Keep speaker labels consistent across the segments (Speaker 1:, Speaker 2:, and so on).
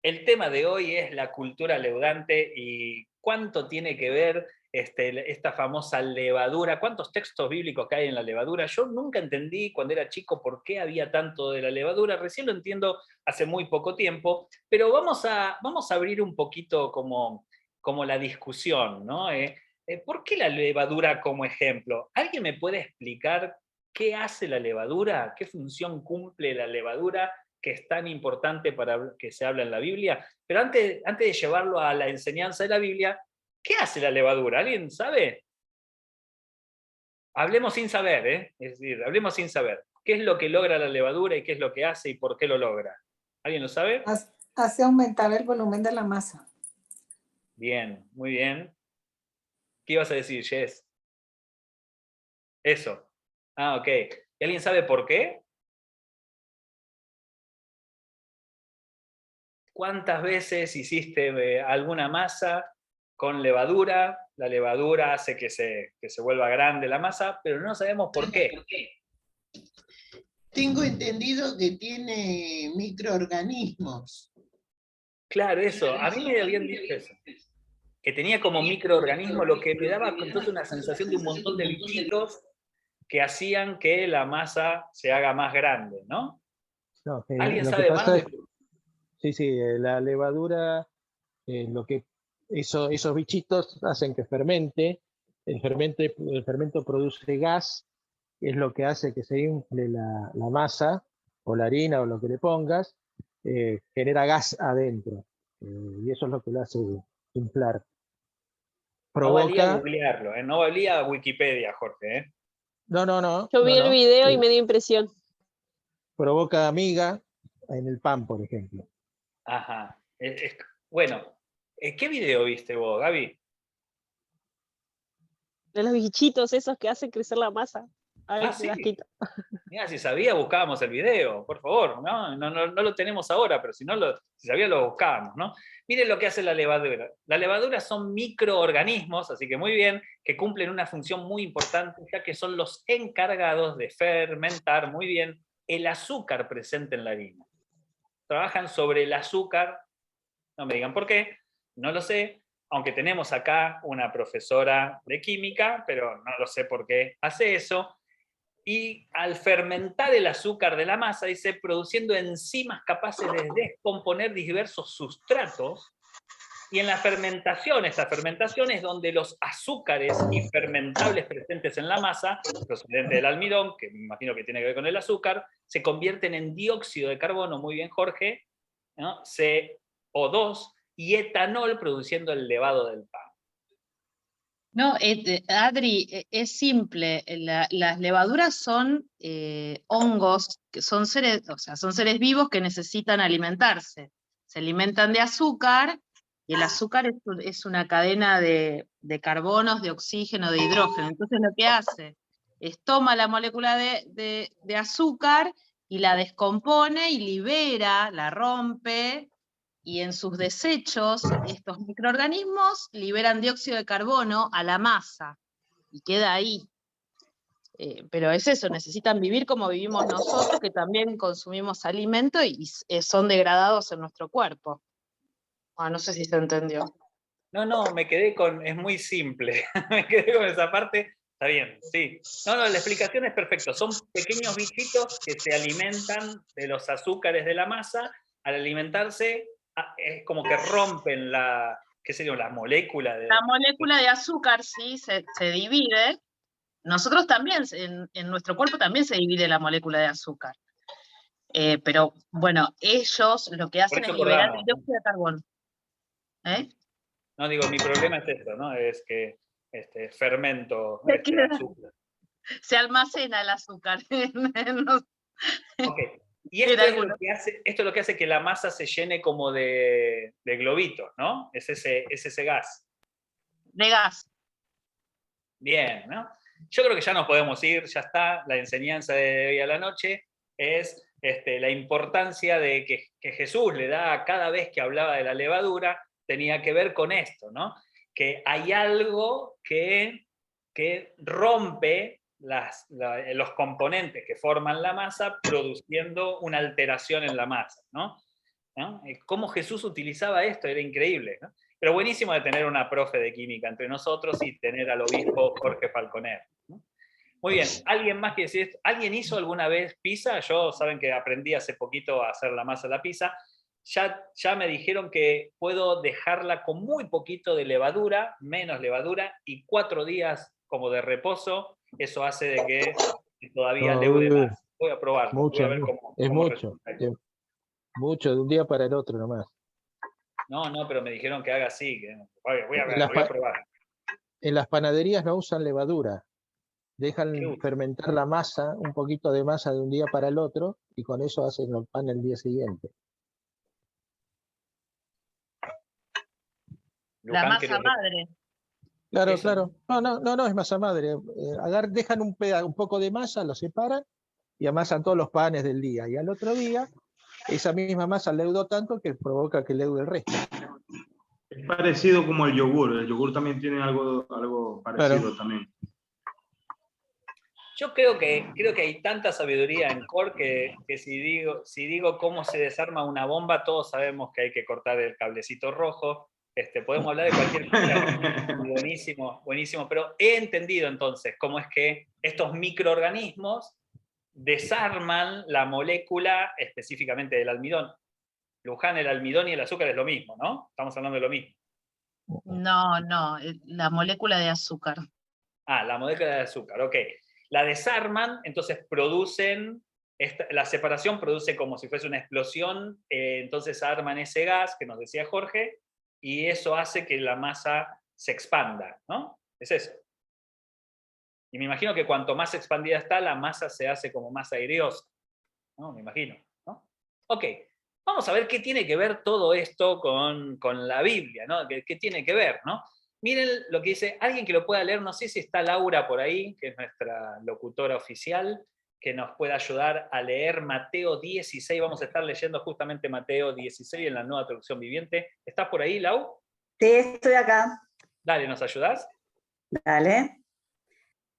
Speaker 1: El tema de hoy es la cultura leudante y cuánto tiene que ver esta famosa levadura, cuántos textos bíblicos que hay en la levadura. Yo nunca entendí cuando era chico por qué había tanto de la levadura, recién lo entiendo hace muy poco tiempo, pero vamos a abrir un poquito como la discusión, ¿no? ¿Por qué la levadura como ejemplo? ¿Alguien me puede explicar qué hace la levadura? ¿Qué función cumple la levadura? Que es tan importante para que se habla en la Biblia. Pero antes de llevarlo a la enseñanza de la Biblia, ¿qué hace la levadura? ¿Alguien sabe? Hablemos sin saber, ¿eh? Es decir, hablemos sin saber. ¿Qué es lo que logra la levadura y qué es lo que hace y por qué lo logra? ¿Alguien lo sabe?
Speaker 2: Hace aumentar el volumen de la masa.
Speaker 1: Bien, muy bien. ¿Qué ibas a decir, Jess? Eso. Ah, ok. ¿Y alguien sabe por qué? ¿Cuántas veces hiciste alguna masa con levadura? La levadura hace que se vuelva grande la masa, pero no sabemos por qué.
Speaker 3: Tengo entendido que tiene microorganismos.
Speaker 1: Claro, eso. A mí me habían dicho eso. Que tenía como microorganismos, lo que me daba entonces una sensación de un montón de bichitos que hacían que la masa se haga más grande, ¿no?
Speaker 4: No,
Speaker 1: ¿Alguien
Speaker 4: lo que
Speaker 1: sabe más?
Speaker 4: pasa es, sí, la levadura, lo que esos bichitos hacen que fermente, el fermento produce gas, que es lo que hace que se infle la masa, o la harina, o lo que le pongas, genera gas adentro, y eso es lo que lo hace inflar.
Speaker 1: No valía
Speaker 4: Provoca,
Speaker 1: googlearlo, ¿eh? No valía Wikipedia, Jorge, ¿eh?
Speaker 5: Yo vi el video y me dio impresión.
Speaker 4: provoca amiga en el pan, por ejemplo.
Speaker 1: Ajá. Bueno, ¿qué video viste vos, Gaby?
Speaker 5: De los bichitos esos que hacen crecer la masa. Ay,
Speaker 1: Ah,
Speaker 5: qué
Speaker 1: sí.
Speaker 5: asquito.
Speaker 1: Mira, si sabía, buscábamos el video, por favor, ¿no? No lo tenemos ahora, pero si sabía, lo buscábamos, ¿no? Miren lo que hace la levadura. La levadura son microorganismos, así que muy bien, que cumplen una función muy importante, ya que son los encargados de fermentar muy bien el azúcar presente en la harina. Trabajan sobre el azúcar, no me digan por qué, no lo sé, aunque tenemos acá una profesora de química, pero no lo sé por qué hace eso. Y al fermentar el azúcar de la masa, dice, produciendo enzimas capaces de descomponer diversos sustratos, y en la fermentación, esta fermentación es donde los azúcares infermentables presentes en la masa, procedente del almidón, que me imagino que tiene que ver con el azúcar, se convierten en dióxido de carbono, muy bien Jorge, ¿no? CO2, y etanol produciendo el levado del pan.
Speaker 6: No, Adri, es simple. Las levaduras son hongos, que son seres, o sea, son seres vivos que necesitan alimentarse. Se alimentan de azúcar, y el azúcar es una cadena de carbonos, de oxígeno, de hidrógeno. Entonces lo que hace es toma la molécula de azúcar y la descompone y libera, la rompe, y en sus desechos, estos microorganismos liberan dióxido de carbono a la masa, y queda ahí. Pero es eso, necesitan vivir como vivimos nosotros, que también consumimos alimento y son degradados en nuestro cuerpo. Bueno, no sé si se entendió.
Speaker 1: No, me quedé es muy simple, me quedé con esa parte, está bien, sí. No, la explicación es perfecta, son pequeños bichitos que se alimentan de los azúcares de la masa, al alimentarse es como que rompen ¿qué sería? La molécula de...
Speaker 6: La molécula de azúcar, sí, se divide. Nosotros también, en nuestro cuerpo también se divide la molécula de azúcar. Pero bueno, ellos lo que hacen es liberar el dióxido de carbono.
Speaker 1: No, digo, mi problema es esto, ¿no? Es que fermento azúcar.
Speaker 6: Se almacena el azúcar
Speaker 1: Ok. Y esto es lo que hace que la masa se llene como de globitos, ¿no? Es ese gas.
Speaker 6: De gas.
Speaker 1: Bien, ¿no? Yo creo que ya nos podemos ir, ya está. La enseñanza de hoy a la noche es la importancia de que Jesús le da cada vez que hablaba de la levadura, tenía que ver con esto, ¿no? Que hay algo que rompe los componentes que forman la masa, produciendo una alteración en la masa, ¿no? ¿no? Cómo Jesús utilizaba esto, era increíble, ¿no? Pero buenísimo de tener una profe de química entre nosotros y tener al obispo Jorge Falconer, ¿no? Muy bien, ¿alguien más quiere decir esto? ¿Alguien hizo alguna vez pizza? Yo, saben que aprendí hace poquito a hacer la masa de la pizza. Ya me dijeron que puedo dejarla con muy poquito de levadura, menos levadura, y 4 días como de reposo. Eso hace de que todavía
Speaker 4: No,
Speaker 1: leude más. Voy a probarlo, voy
Speaker 4: mucho,
Speaker 1: a ver cómo
Speaker 4: es mucho,
Speaker 1: resulta.
Speaker 4: mucho, de un día para el otro nomás.
Speaker 1: No, pero me dijeron que haga así. Voy a
Speaker 4: En
Speaker 1: ver,
Speaker 4: las,
Speaker 1: voy a
Speaker 4: pa-
Speaker 1: probar.
Speaker 4: en las panaderías no usan levadura,
Speaker 1: ¿Qué
Speaker 4: dejan
Speaker 1: usa?
Speaker 4: fermentar la masa, un poquito de masa de un día para el otro, y con eso hacen el pan el día siguiente.
Speaker 6: La
Speaker 1: Luján,
Speaker 6: masa
Speaker 1: ¿querés decir?
Speaker 6: madre.
Speaker 4: Claro,
Speaker 1: Eso.
Speaker 4: claro. No, es masa madre. Dejan un poco de masa, lo separan y amasan todos los panes del día. Y al otro día, esa misma masa leudó tanto que provoca que leude el resto.
Speaker 7: Es parecido como el yogur también tiene algo parecido
Speaker 4: Claro.
Speaker 7: también.
Speaker 1: Yo creo que hay tanta sabiduría en Core que si digo cómo se desarma una bomba, todos sabemos que hay que cortar el cablecito rojo. Podemos hablar de cualquier cosa. Buenísimo, buenísimo. Pero he entendido entonces cómo es que estos microorganismos desarman la molécula específicamente del almidón. Luján, el almidón y el azúcar es lo mismo, ¿no? Estamos hablando de lo mismo.
Speaker 6: No, la molécula de azúcar.
Speaker 1: Ah, la molécula de azúcar, ok. La desarman, entonces producen, la separación produce como si fuese una explosión, entonces arman ese gas que nos decía Jorge, y eso hace que la masa se expanda, ¿no? Es eso. Y me imagino que cuanto más expandida está, la masa se hace como más aireosa, ¿no? Me imagino, ¿no? Ok, vamos a ver qué tiene que ver todo esto con la Biblia, ¿no? ¿Qué tiene que ver, no? Miren lo que dice, alguien que lo pueda leer, no sé si está Laura por ahí, que es nuestra locutora oficial, que nos pueda ayudar a leer Mateo 16, vamos a estar leyendo justamente Mateo 16 en la Nueva Traducción Viviente. ¿Estás por ahí, Lau?
Speaker 2: Sí, estoy acá.
Speaker 1: Dale, ¿nos ayudás?
Speaker 2: Dale.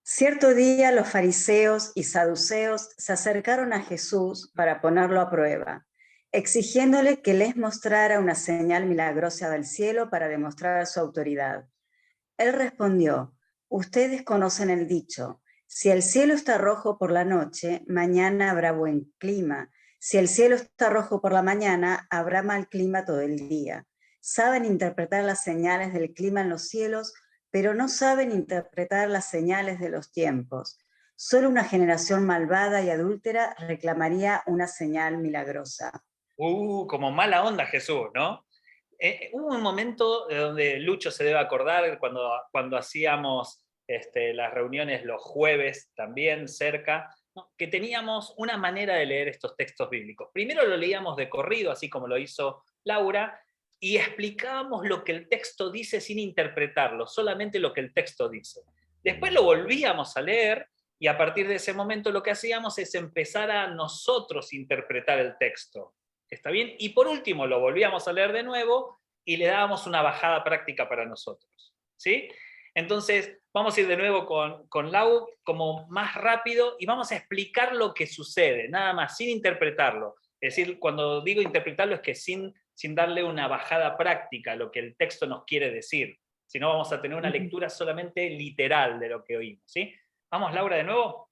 Speaker 2: Cierto día los fariseos y saduceos se acercaron a Jesús para ponerlo a prueba, exigiéndole que les mostrara una señal milagrosa del cielo para demostrar su autoridad. Él respondió, ustedes conocen el dicho, si el cielo está rojo por la noche, mañana habrá buen clima. Si el cielo está rojo por la mañana, habrá mal clima todo el día. Saben interpretar las señales del clima en los cielos, pero no saben interpretar las señales de los tiempos. Solo una generación malvada y adúltera reclamaría una señal milagrosa.
Speaker 1: Como mala onda Jesús, ¿no? Hubo un momento donde Lucho se debe acordar cuando hacíamos las reuniones los jueves también cerca, ¿no? Que teníamos una manera de leer estos textos bíblicos. Primero lo leíamos de corrido, así como lo hizo Laura, y explicábamos lo que el texto dice sin interpretarlo, solamente lo que el texto dice. Después lo volvíamos a leer y a partir de ese momento lo que hacíamos es empezar a nosotros interpretar el texto. ¿Está bien? Y por último lo volvíamos a leer de nuevo y le dábamos una bajada práctica para nosotros. ¿Sí? Entonces, vamos a ir de nuevo con Lau como más rápido y vamos a explicar lo que sucede, nada más, sin interpretarlo. Es decir, cuando digo interpretarlo es que sin darle una bajada práctica a lo que el texto nos quiere decir, sino vamos a tener una lectura solamente literal de lo que oímos. ¿Sí? Vamos, Laura, de nuevo.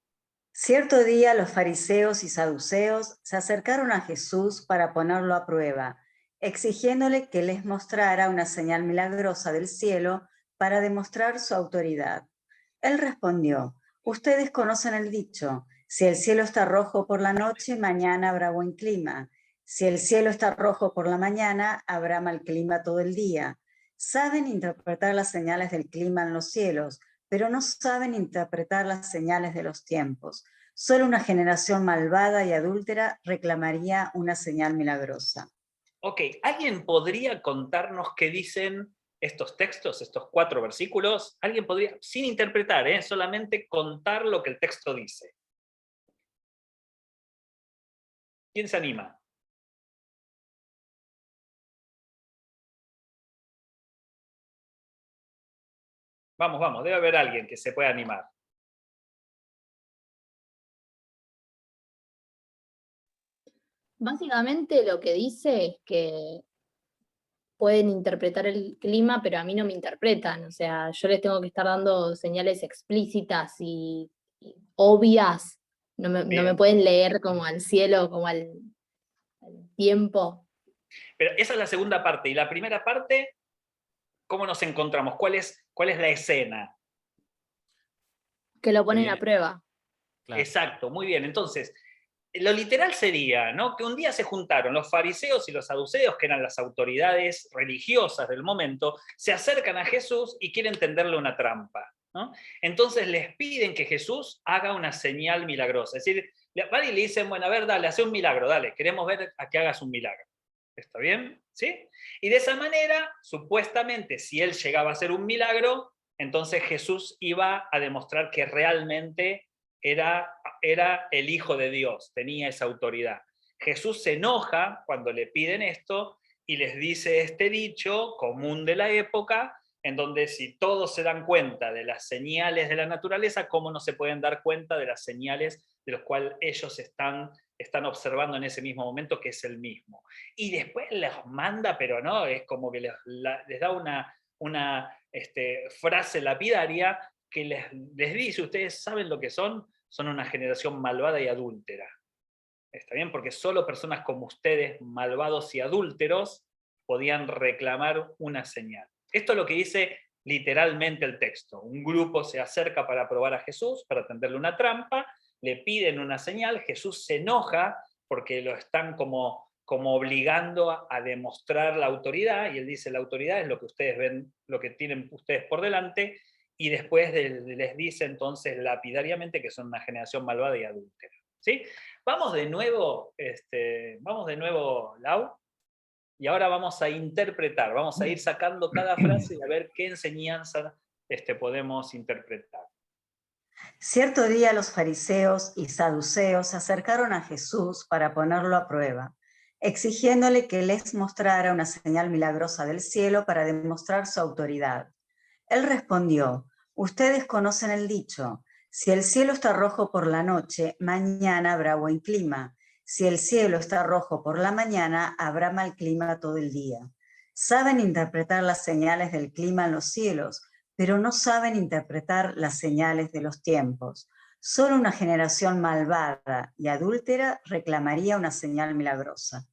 Speaker 2: Cierto día los fariseos y saduceos se acercaron a Jesús para ponerlo a prueba, exigiéndole que les mostrara una señal milagrosa del cielo para demostrar su autoridad. Él respondió, ustedes conocen el dicho, si el cielo está rojo por la noche, mañana habrá buen clima. Si el cielo está rojo por la mañana, habrá mal clima todo el día. Saben interpretar las señales del clima en los cielos, pero no saben interpretar las señales de los tiempos. Solo una generación malvada y adúltera reclamaría una señal milagrosa.
Speaker 1: Ok, ¿alguien podría contarnos qué dicen estos textos, estos 4 versículos? ¿Alguien podría, sin interpretar, solamente contar lo que el texto dice? ¿Quién se anima? Vamos, debe haber alguien que se pueda animar.
Speaker 8: Básicamente lo que dice es que pueden interpretar el clima, pero a mí no me interpretan. O sea, yo les tengo que estar dando señales explícitas y obvias. No me
Speaker 1: Bien.
Speaker 8: pueden leer como al cielo, como al tiempo.
Speaker 1: Pero esa es la segunda parte. Y la primera parte, ¿cómo nos encontramos? ¿Cuál es la escena?
Speaker 8: Que lo ponen
Speaker 9: viene-
Speaker 8: a prueba.
Speaker 9: Claro.
Speaker 1: Exacto, muy bien. Entonces, lo literal sería, ¿no?, que un día se juntaron los fariseos y los saduceos, que eran las autoridades religiosas del momento, se acercan a Jesús y quieren tenderle una trampa, ¿no? Entonces les piden que Jesús haga una señal milagrosa. Es decir, van y le dicen, bueno, a ver, dale, hace un milagro, dale, queremos ver a que hagas un milagro. ¿Está bien? ¿Sí? Y de esa manera, supuestamente, si él llegaba a hacer un milagro, entonces Jesús iba a demostrar que realmente era el Hijo de Dios, tenía esa autoridad. Jesús se enoja cuando le piden esto y les dice este dicho común de la época, en donde si todos se dan cuenta de las señales de la naturaleza, ¿cómo no se pueden dar cuenta de las señales de los cuales ellos están observando en ese mismo momento, que es el mismo? Y después les manda, pero no, es como que les da una frase lapidaria que les dice, ustedes saben lo que son una generación malvada y adúltera. ¿Está bien? Porque solo personas como ustedes, malvados y adúlteros, podían reclamar una señal. Esto es lo que dice literalmente el texto. Un grupo se acerca para probar a Jesús, para tenderle una trampa, le piden una señal, Jesús se enoja porque lo están como obligando a demostrar la autoridad, y él dice, la autoridad es lo que ustedes ven, lo que tienen ustedes por delante, y después les dice entonces lapidariamente que son una generación malvada y adúltera. ¿Sí? Vamos de nuevo, Lau, y ahora vamos a interpretar, vamos a ir sacando cada frase y a ver qué enseñanza podemos interpretar.
Speaker 2: Cierto día los fariseos y saduceos se acercaron a Jesús para ponerlo a prueba, exigiéndole que les mostrara una señal milagrosa del cielo para demostrar su autoridad. Él respondió, ustedes conocen el dicho, si el cielo está rojo por la noche, mañana habrá buen clima. Si el cielo está rojo por la mañana, habrá mal clima todo el día. Saben interpretar las señales del clima en los cielos, pero no saben interpretar las señales de los tiempos. Solo una generación malvada y adúltera reclamaría una señal milagrosa.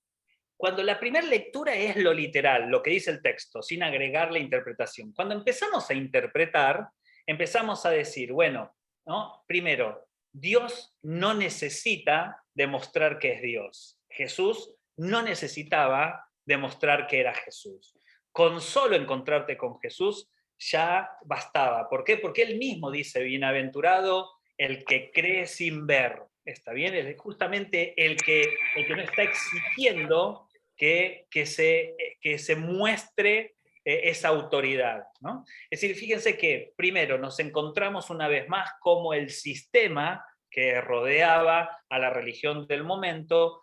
Speaker 1: Cuando la primera lectura es lo literal, lo que dice el texto, sin agregar la interpretación. Cuando empezamos a interpretar, empezamos a decir, bueno, ¿no? Primero, Dios no necesita demostrar que es Dios. Jesús no necesitaba demostrar que era Jesús. Con solo encontrarte con Jesús ya bastaba. ¿Por qué? Porque él mismo dice, bienaventurado el que cree sin ver. ¿Está bien? Es justamente el que no está exigiendo que se muestre esa autoridad, ¿no? Es decir, fíjense que primero nos encontramos una vez más como el sistema que rodeaba a la religión del momento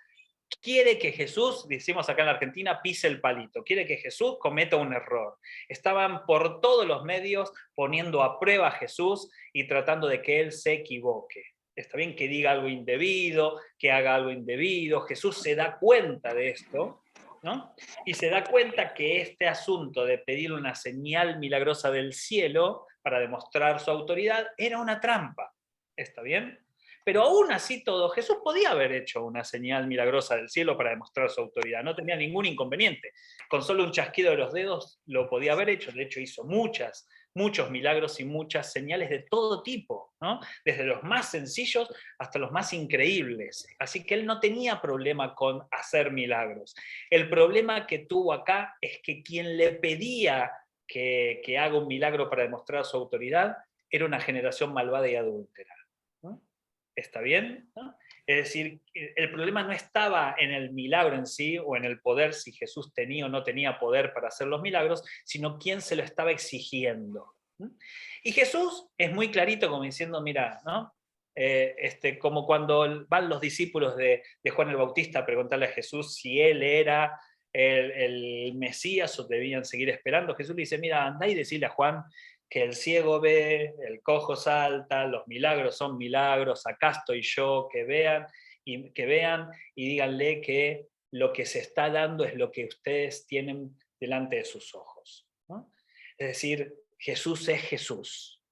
Speaker 1: quiere que Jesús, decimos acá en la Argentina, pise el palito, quiere que Jesús cometa un error. Estaban por todos los medios poniendo a prueba a Jesús y tratando de que él se equivoque. Está bien que diga algo indebido, que haga algo indebido. Jesús se da cuenta de esto, ¿no? Y se da cuenta que este asunto de pedir una señal milagrosa del cielo para demostrar su autoridad era una trampa. ¿Está bien? Pero aún así todo, Jesús podía haber hecho una señal milagrosa del cielo para demostrar su autoridad, no tenía ningún inconveniente. Con solo un chasquido de los dedos lo podía haber hecho, de hecho hizo muchos milagros y muchas señales de todo tipo, ¿no? Desde los más sencillos hasta los más increíbles. Así que él no tenía problema con hacer milagros. El problema que tuvo acá es que quien le pedía que haga un milagro para demostrar su autoridad era una generación malvada y adúltera. ¿No? ¿Está bien? ¿No? Es decir, el problema no estaba en el milagro en sí o en el poder, si Jesús tenía o no tenía poder para hacer los milagros, sino quién se lo estaba exigiendo. Y Jesús es muy clarito como diciendo, mira, ¿no? Como cuando van los discípulos de Juan el Bautista a preguntarle a Jesús si él era el Mesías o debían seguir esperando, Jesús le dice, mira, andá y decirle a Juan que el ciego ve, el cojo salta, los milagros son milagros, acá estoy yo, que vean, y que vean y díganle que lo que se está dando es lo que ustedes tienen delante de sus ojos, ¿no? Es decir, Jesús es Jesús.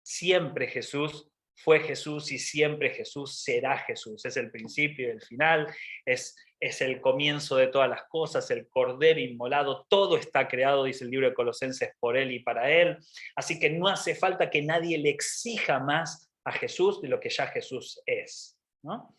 Speaker 1: Siempre Jesús fue Jesús y siempre Jesús será Jesús. Es el principio y el final, es el comienzo de todas las cosas, el Cordero inmolado, todo está creado, dice el libro de Colosenses, por Él y para Él. Así que no hace falta que nadie le exija más a Jesús de lo que ya Jesús es, ¿no?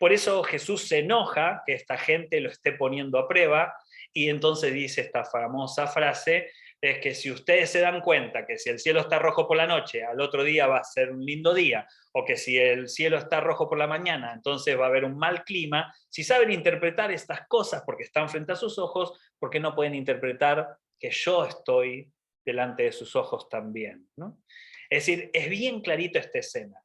Speaker 1: Por eso Jesús se enoja que esta gente lo esté poniendo a prueba, y entonces dice esta famosa frase, es que si ustedes se dan cuenta que si el cielo está rojo por la noche, al otro día va a ser un lindo día, o que si el cielo está rojo por la mañana, entonces va a haber un mal clima, si saben interpretar estas cosas porque están frente a sus ojos, ¿por qué no pueden interpretar que yo estoy delante de sus ojos también, ¿no? Es decir, es bien clarito esta escena.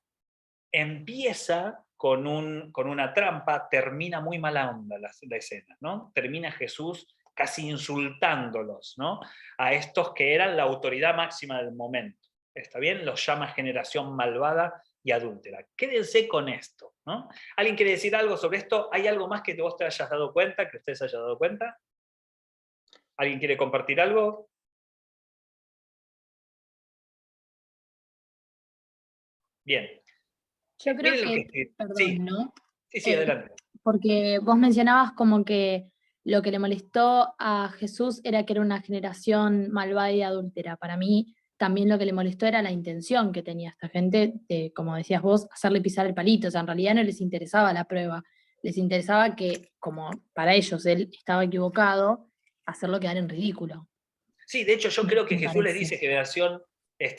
Speaker 1: Empieza con una trampa, termina muy mala onda la escena, ¿no? Termina Jesús casi insultándolos, ¿no? A estos que eran la autoridad máxima del momento. ¿Está bien? Los llama generación malvada y adúltera. Quédense con esto, ¿no? ¿Alguien quiere decir algo sobre esto? ¿Hay algo más que vos te hayas dado cuenta, que ustedes hayan dado cuenta? ¿Alguien quiere compartir algo? Bien.
Speaker 8: Yo creo
Speaker 1: Miren lo
Speaker 8: que, perdón,
Speaker 1: sí,
Speaker 8: ¿no?
Speaker 1: sí, adelante.
Speaker 8: Porque vos mencionabas como que lo que le molestó a Jesús era que era una generación malvada y adúltera. Para mí, también lo que le molestó era la intención que tenía esta gente de, como decías vos, hacerle pisar el palito. O sea, en realidad no les interesaba la prueba, les interesaba que, como para ellos él estaba equivocado, hacerlo quedar en ridículo.
Speaker 1: Sí, de hecho yo creo que
Speaker 8: Me
Speaker 1: Jesús les
Speaker 8: parece.
Speaker 1: dice generación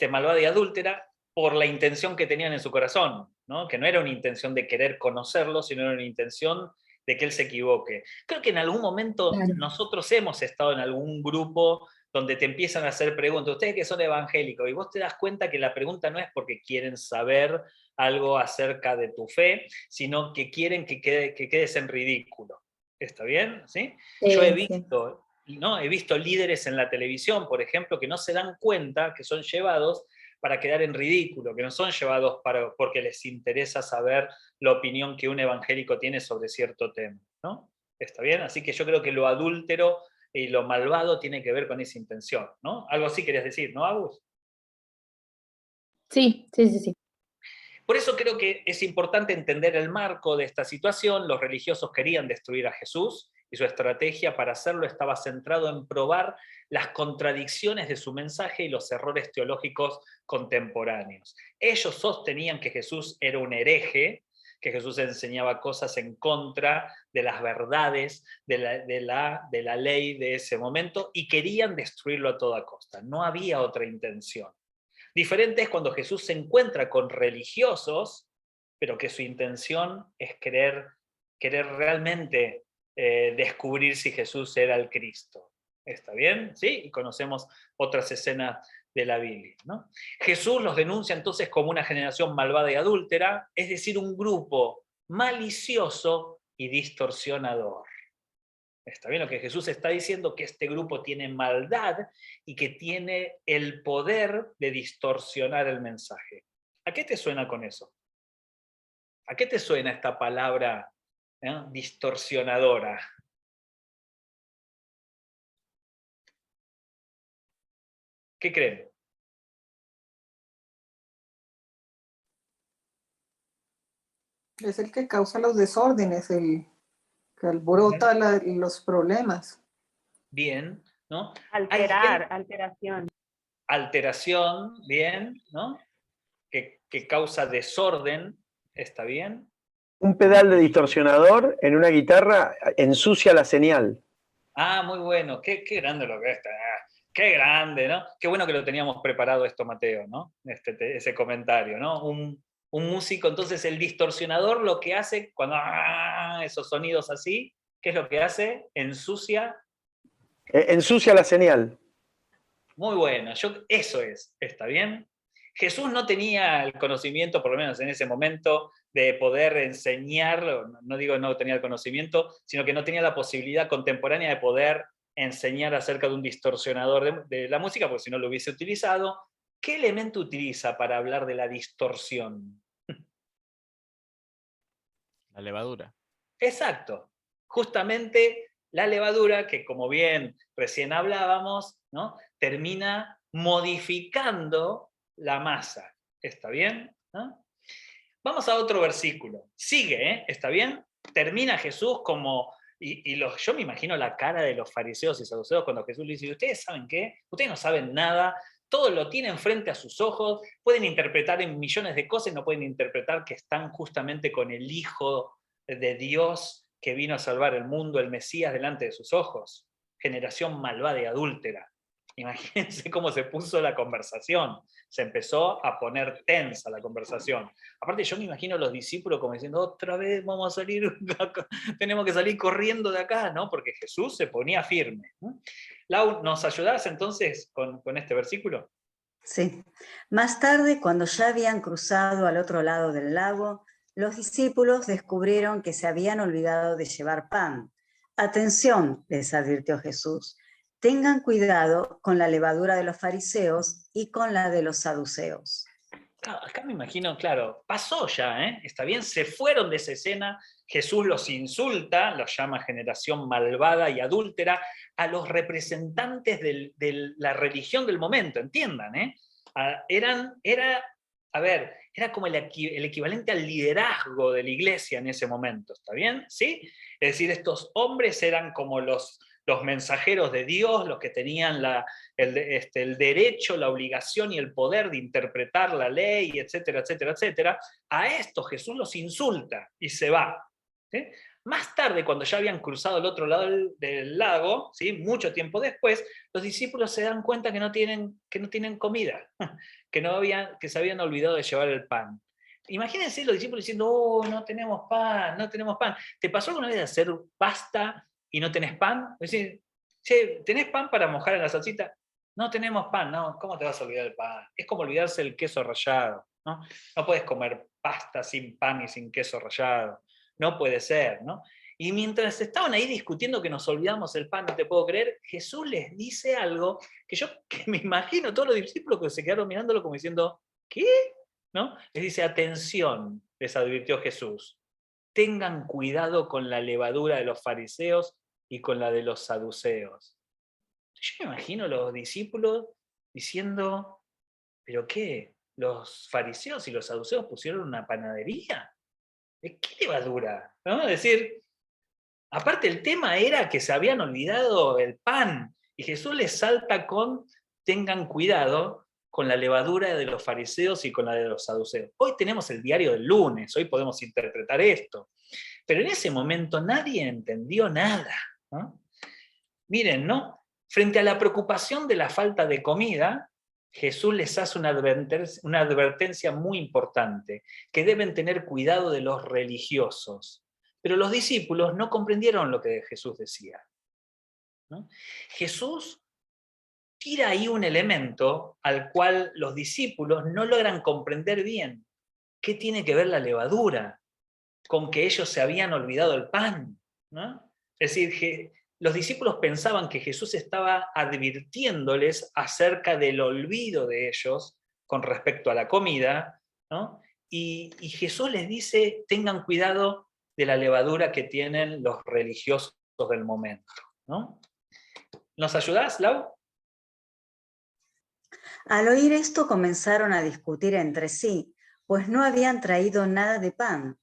Speaker 1: malvada y adúltera por la intención que tenían en su corazón, ¿no? Que no era una intención de querer conocerlo, sino era una intención de que él se equivoque. Creo que en algún momento
Speaker 8: Claro.
Speaker 1: nosotros hemos estado en algún grupo donde te empiezan a hacer preguntas, ustedes que son evangélicos, y vos te das cuenta que la pregunta no es porque quieren saber algo acerca de tu fe, sino que quieren que quedes en ridículo. ¿Está bien? ¿Sí? Yo he visto, ¿no? He visto líderes en la televisión, por ejemplo, que no se dan cuenta que son llevados para quedar en ridículo, que no son llevados porque les interesa saber la opinión que un evangélico tiene sobre cierto tema, ¿no? ¿Está bien? Así que yo creo que lo adúltero y lo malvado tiene que ver con esa intención, ¿no? Algo así querías decir, ¿no, Agus?
Speaker 8: Sí.
Speaker 1: Por eso creo que es importante entender el marco de esta situación. Los religiosos querían destruir a Jesús y su estrategia para hacerlo estaba centrado en probar las contradicciones de su mensaje y los errores teológicos contemporáneos. Ellos sostenían que Jesús era un hereje, que Jesús enseñaba cosas en contra de las verdades de la ley de ese momento y querían destruirlo a toda costa. No había otra intención. Diferente es cuando Jesús se encuentra con religiosos, pero que su intención es querer realmente descubrir si Jesús era el Cristo. ¿Está bien? ¿Sí? Y conocemos otras escenas de la Biblia, ¿no? Jesús los denuncia entonces como una generación malvada y adúltera, es decir, un grupo malicioso y distorsionador. ¿Está bien lo que Jesús está diciendo? Que este grupo tiene maldad y que tiene el poder de distorsionar el mensaje. ¿A qué te suena con eso? ¿A qué te suena esta palabra distorsionadora? ¿Qué creen?
Speaker 9: Es el que causa los desórdenes, el que alborota los problemas.
Speaker 1: Bien, ¿no?
Speaker 5: Alteración.
Speaker 1: Alteración, bien, ¿no? Que causa desorden, ¿está bien?
Speaker 10: Un pedal de distorsionador en una guitarra ensucia la señal.
Speaker 1: Ah, muy bueno, qué grande lo que está. Qué grande, ¿no? Qué bueno que lo teníamos preparado esto, Mateo, ¿no? Ese comentario, ¿no? Un músico, entonces el distorsionador lo que hace cuando esos sonidos así, ¿qué es lo que hace? Ensucia.
Speaker 10: Ensucia la señal.
Speaker 1: Muy bueno, eso ¿está bien? Jesús no tenía el conocimiento, por lo menos en ese momento, de poder enseñar, no digo no tenía el conocimiento, sino que no tenía la posibilidad contemporánea de poder enseñar acerca de un distorsionador de la música, porque si no lo hubiese utilizado. ¿Qué elemento utiliza para hablar de la distorsión?
Speaker 11: La levadura.
Speaker 1: Exacto. Justamente la levadura, que como bien recién hablábamos, ¿no?, termina modificando la masa. ¿Está bien? ¿No? Vamos a otro versículo. Sigue, ¿eh? ¿Está bien? Termina Jesús como... yo me imagino la cara de los fariseos y saduceos cuando Jesús le dice, ¿ustedes saben qué? Ustedes no saben nada, todo lo tienen frente a sus ojos, pueden interpretar en millones de cosas, no pueden interpretar que están justamente con el Hijo de Dios que vino a salvar el mundo, el Mesías, delante de sus ojos. Generación malvada y adúltera. Imagínense cómo se puso la conversación. Se empezó a poner tensa la conversación. Aparte, yo me imagino a los discípulos como diciendo, otra vez vamos a salir, tenemos que salir corriendo de acá, ¿no? Porque Jesús se ponía firme. Lau, ¿nos ayudás entonces con este versículo?
Speaker 2: Sí. Más tarde, cuando ya habían cruzado al otro lado del lago, los discípulos descubrieron que se habían olvidado de llevar pan. Atención, les advirtió Jesús. Tengan cuidado con la levadura de los fariseos y con la de los saduceos.
Speaker 1: Acá me imagino, claro, pasó ya, ¿eh? Está bien, se fueron de esa escena, Jesús los insulta, los llama generación malvada y adúltera, a los representantes de la religión del momento, entiendan, ¿eh? Era como el equivalente al liderazgo de la iglesia en ese momento, ¿está bien? ¿Sí? Es decir, estos hombres eran como los mensajeros de Dios, los que tenían el derecho, la obligación y el poder de interpretar la ley, etcétera, etcétera, etcétera. A estos Jesús los insulta y se va. ¿Sí? Más tarde, cuando ya habían cruzado al otro lado del lago, ¿sí?, mucho tiempo después, los discípulos se dan cuenta que no tienen comida, que se habían olvidado de llevar el pan. Imagínense los discípulos diciendo, oh, no tenemos pan, no tenemos pan. ¿Te pasó alguna vez de hacer pasta y no tenés pan? Es decir, che, ¿tenés pan para mojar en la salsita? No tenemos pan, no, ¿cómo te vas a olvidar del pan? Es como olvidarse el queso rallado, ¿no? No puedes comer pasta sin pan y sin queso rallado. No puede ser, ¿no? Y mientras estaban ahí discutiendo que nos olvidamos el pan, no te puedo creer, Jesús les dice algo que me imagino todos los discípulos que se quedaron mirándolo como diciendo, ¿qué? ¿No? Les dice, atención, les advirtió Jesús, tengan cuidado con la levadura de los fariseos y con la de los saduceos. Yo me imagino a los discípulos diciendo, ¿pero qué? ¿Los fariseos y los saduceos pusieron una panadería? ¿De qué levadura? ¿No? Es decir, aparte el tema era que se habían olvidado el pan, y Jesús les salta con, tengan cuidado con la levadura de los fariseos y con la de los saduceos. Hoy tenemos el diario del lunes, hoy podemos interpretar esto, pero en ese momento nadie entendió nada, ¿no? Miren, ¿no? Frente a la preocupación de la falta de comida, Jesús les hace una advertencia muy importante, que deben tener cuidado de los religiosos. Pero los discípulos no comprendieron lo que Jesús decía, ¿no? Jesús tira ahí un elemento al cual los discípulos no logran comprender bien. ¿Qué tiene que ver la levadura con que ellos se habían olvidado el pan, ¿no? Es decir, que los discípulos pensaban que Jesús estaba advirtiéndoles acerca del olvido de ellos con respecto a la comida, ¿no? Y Jesús les dice, tengan cuidado de la levadura que tienen los religiosos del momento, ¿no? ¿Nos ayudás, Lau?
Speaker 2: Al oír esto comenzaron a discutir entre sí, pues no habían traído nada de pan.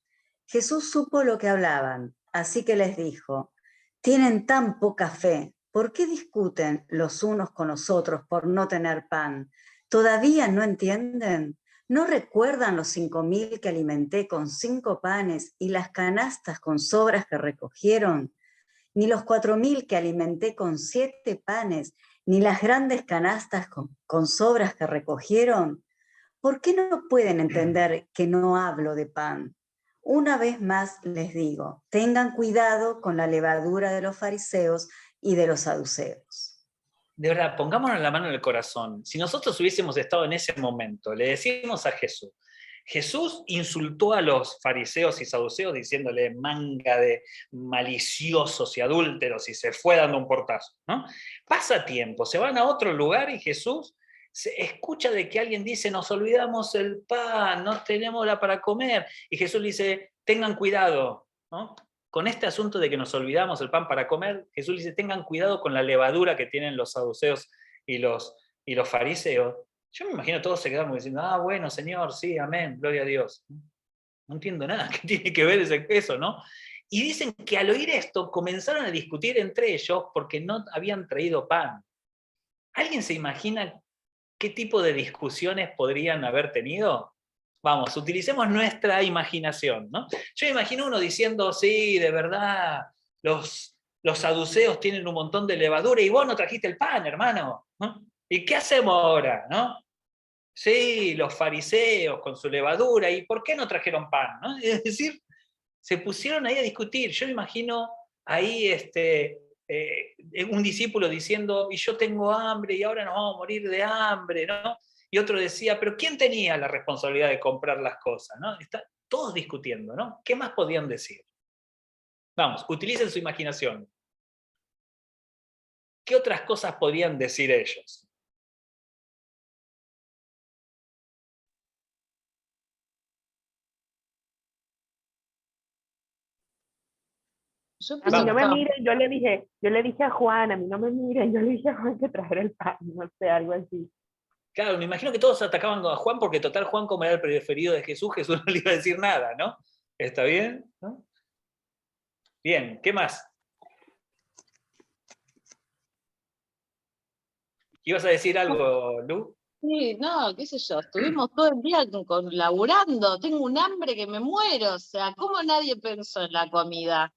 Speaker 2: Jesús supo lo que hablaban, así que les dijo, tienen tan poca fe, ¿por qué discuten los unos con los otros por no tener pan? ¿Todavía no entienden? ¿No recuerdan los 5.000 que alimenté con 5 panes y las canastas con sobras que recogieron? Ni los 4.000 que alimenté con 7 panes, ni las grandes canastas con sobras que recogieron. ¿Por qué no pueden entender que no hablo de pan? Una vez más les digo, tengan cuidado con la levadura de los fariseos y de los saduceos.
Speaker 1: De verdad, pongámonos la mano en el corazón. Si nosotros hubiésemos estado en ese momento, le decimos a Jesús, Jesús insultó a los fariseos y saduceos diciéndole manga de maliciosos y adúlteros y se fue dando un portazo, ¿no? Pasa tiempo, se van a otro lugar y Jesús se escucha de que alguien dice, nos olvidamos el pan, no tenemos nada para comer. Y Jesús le dice, tengan cuidado, ¿no? Con este asunto de que nos olvidamos el pan para comer, Jesús dice, tengan cuidado con la levadura que tienen los saduceos y los fariseos. Yo me imagino todos se quedaron diciendo, bueno, Señor, sí, amén, gloria a Dios. No entiendo nada, ¿qué tiene que ver eso, no? Y dicen que al oír esto comenzaron a discutir entre ellos porque no habían traído pan. ¿Alguien se imagina qué tipo de discusiones podrían haber tenido? Vamos, utilicemos nuestra imaginación, ¿no? Yo me imagino uno diciendo, sí, de verdad, los saduceos tienen un montón de levadura y vos no trajiste el pan, hermano, ¿no? ¿Y qué hacemos ahora, no? Sí, los fariseos con su levadura, ¿y por qué no trajeron pan, no? Es decir, se pusieron ahí a discutir. Yo me imagino ahí un discípulo diciendo, y yo tengo hambre y ahora nos vamos a morir de hambre, ¿no? Y otro decía, pero ¿quién tenía la responsabilidad de comprar las cosas, ¿no? Todos discutiendo, ¿no? ¿Qué más podían decir? Vamos, utilicen su imaginación. ¿Qué otras cosas podrían decir ellos?
Speaker 11: A mí no me miren, yo le dije a Juan, a mí no me miren, yo le dije a Juan que trajera el pan, no sé, algo así.
Speaker 1: Claro, me imagino que todos atacaban a Juan porque total Juan, como era el preferido de Jesús, Jesús no le iba a decir nada, ¿no? ¿Está bien? ¿No? Bien, ¿qué más? ¿Ibas a decir algo, Lu?
Speaker 6: Sí, no, qué sé yo, estuvimos todo el día laburando, tengo un hambre que me muero, o sea, ¿cómo nadie pensó en la comida?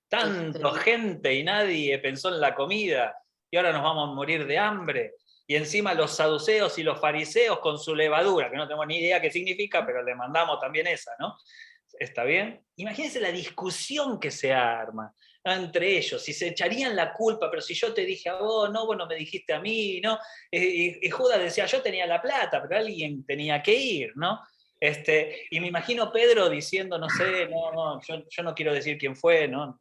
Speaker 1: Tanto gente y nadie pensó en la comida y ahora nos vamos a morir de hambre. Y encima los saduceos y los fariseos con su levadura, que no tengo ni idea qué significa, pero le mandamos también esa, ¿no? ¿Está bien? Imagínense la discusión que se arma entre ellos, si se echarían la culpa, pero si yo te dije a vos, no, vos no me dijiste a mí, ¿no? Y Judas decía, yo tenía la plata, pero alguien tenía que ir, ¿no? Y me imagino Pedro diciendo, no sé, no, yo no quiero decir quién fue, ¿no?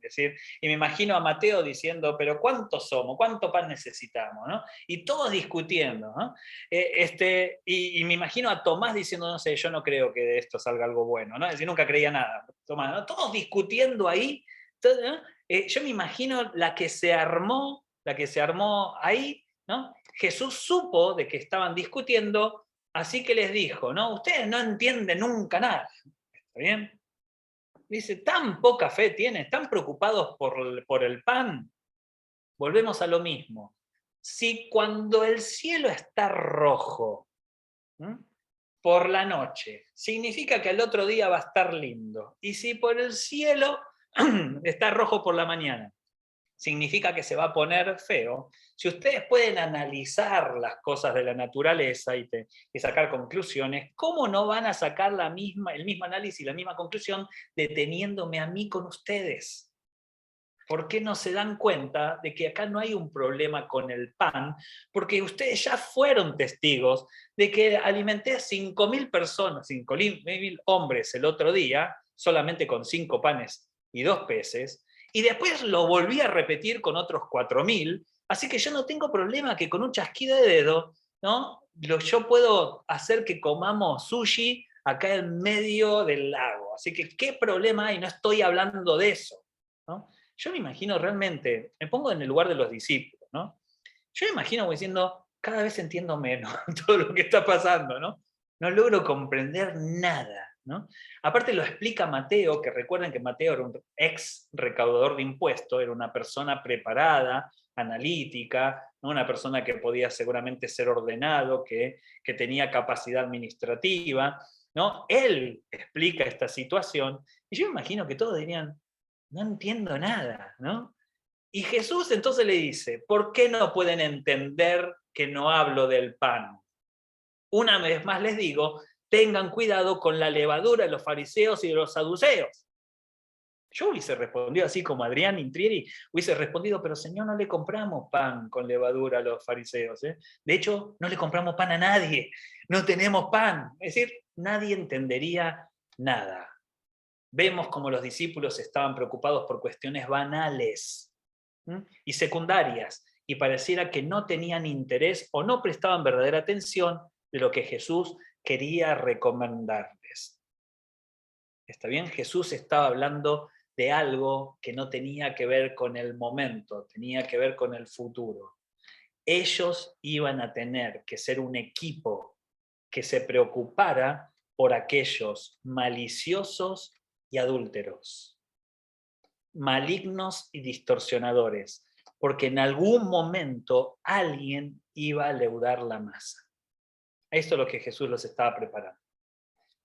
Speaker 1: Y me imagino a Mateo diciendo, pero ¿cuántos somos? ¿Cuánto pan necesitamos? ¿No? Y todos discutiendo, ¿no? Y me imagino a Tomás diciendo, no sé, yo no creo que de esto salga algo bueno, ¿no? Es decir, nunca creía nada. Tomás, ¿no? Todos discutiendo ahí, ¿no? Yo me imagino la que se armó ahí, ¿no? Jesús supo de que estaban discutiendo. Así que les dijo, ¿no? Ustedes no entienden nunca nada. ¿Está bien? Dice, tan poca fe tienen, tan preocupados por el pan. Volvemos a lo mismo. Si cuando el cielo está rojo, por la noche, significa que al otro día va a estar lindo. Y si por el cielo está rojo por la mañana, significa que se va a poner feo. Si ustedes pueden analizar las cosas de la naturaleza y sacar conclusiones, ¿cómo no van a sacar el mismo análisis, la misma conclusión, deteniéndome a mí con ustedes? ¿Por qué no se dan cuenta de que acá no hay un problema con el pan? Porque ustedes ya fueron testigos de que alimenté a 5.000 personas, 5.000 hombres el otro día, solamente con 5 panes y 2 peces, y después lo volví a repetir con otros 4.000, así que yo no tengo problema que con un chasquido de dedo, ¿no? Yo puedo hacer que comamos sushi acá en medio del lago. Así que, ¿qué problema hay? No estoy hablando de eso, ¿no? Yo me imagino realmente, me pongo en el lugar de los discípulos, ¿no? Yo me imagino diciendo, cada vez entiendo menos todo lo que está pasando, ¿no? No logro comprender nada, ¿no? Aparte lo explica Mateo, que recuerden que Mateo era un ex recaudador de impuestos, era una persona preparada, analítica, ¿no? Una persona que podía seguramente ser ordenado, que tenía capacidad administrativa, ¿no? Él explica esta situación, y yo me imagino que todos dirían, no entiendo nada, ¿no? Y Jesús entonces le dice, ¿por qué no pueden entender que no hablo del pan? Una vez más les digo, tengan cuidado con la levadura de los fariseos y de los saduceos. Yo hubiese respondido así como Adrián Intrieri, hubiese respondido, pero Señor, no le compramos pan con levadura a los fariseos. ¿Eh? De hecho, no le compramos pan a nadie, no tenemos pan. Es decir, nadie entendería nada. Vemos como los discípulos estaban preocupados por cuestiones banales y secundarias, y pareciera que no tenían interés o no prestaban verdadera atención de lo que Jesús quería recomendarles. ¿Está bien? Jesús estaba hablando de algo que no tenía que ver con el momento, tenía que ver con el futuro. Ellos iban a tener que ser un equipo que se preocupara por aquellos maliciosos y adúlteros, malignos y distorsionadores, porque en algún momento alguien iba a leudar la masa. Esto es lo que Jesús los estaba preparando.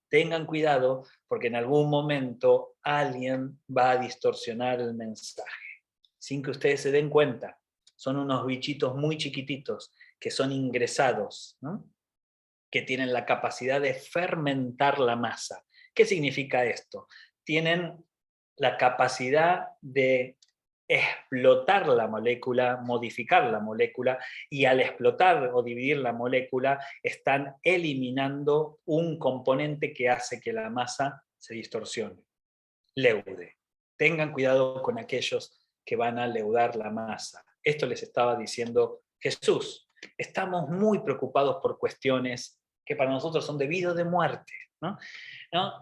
Speaker 1: Tengan cuidado porque en algún momento alguien va a distorsionar el mensaje, sin que ustedes se den cuenta. Son unos bichitos muy chiquititos que son ingresados, ¿no? Que tienen la capacidad de fermentar la masa. ¿Qué significa esto? Tienen la capacidad de explotar la molécula, modificar la molécula, y al explotar o dividir la molécula están eliminando un componente que hace que la masa se distorsione, leude. Tengan cuidado con aquellos que van a leudar la masa. Esto les estaba diciendo Jesús. Estamos muy preocupados por cuestiones que para nosotros son de vida o de muerte, ¿no?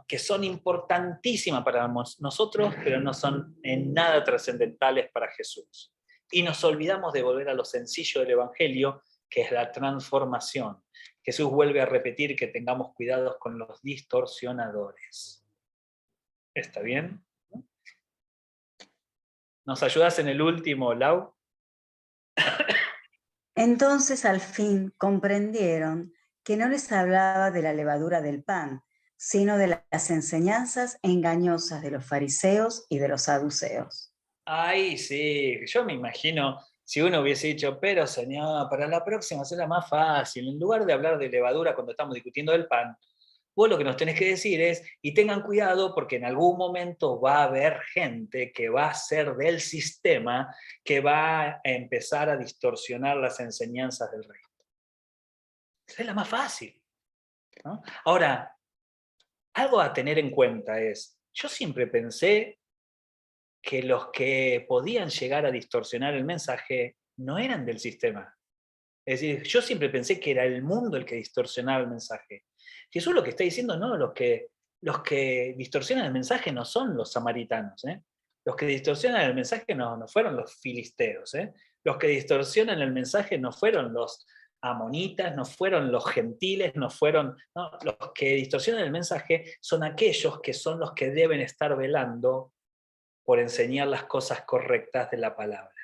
Speaker 1: Que son importantísimas para nosotros, pero no son en nada trascendentales para Jesús. Y nos olvidamos de volver a lo sencillo del Evangelio, que es la transformación. Jesús vuelve a repetir que tengamos cuidados con los distorsionadores. ¿Está bien? ¿Nos ayudas en el último, Lau?
Speaker 2: Entonces al fin comprendieron que no les hablaba de la levadura del pan, sino de las enseñanzas engañosas de los fariseos y de los saduceos.
Speaker 1: Ay, sí, yo me imagino si uno hubiese dicho, pero señor, para la próxima será más fácil, en lugar de hablar de levadura cuando estamos discutiendo del pan, vos lo que nos tenés que decir es, y tengan cuidado porque en algún momento va a haber gente que va a ser del sistema, que va a empezar a distorsionar las enseñanzas del reino. Esa es la más fácil, ¿no? Ahora, algo a tener en cuenta es, yo siempre pensé que los que podían llegar a distorsionar el mensaje no eran del sistema. Es decir, yo siempre pensé que era el mundo el que distorsionaba el mensaje. Jesús lo que está diciendo, no, los que distorsionan el mensaje no son los samaritanos, ¿eh? Los que distorsionan el mensaje no fueron los filisteos, ¿eh? Los que distorsionan el mensaje no fueron los amonitas, no fueron los gentiles, no, los que distorsionan el mensaje son aquellos que son los que deben estar velando por enseñar las cosas correctas de la palabra.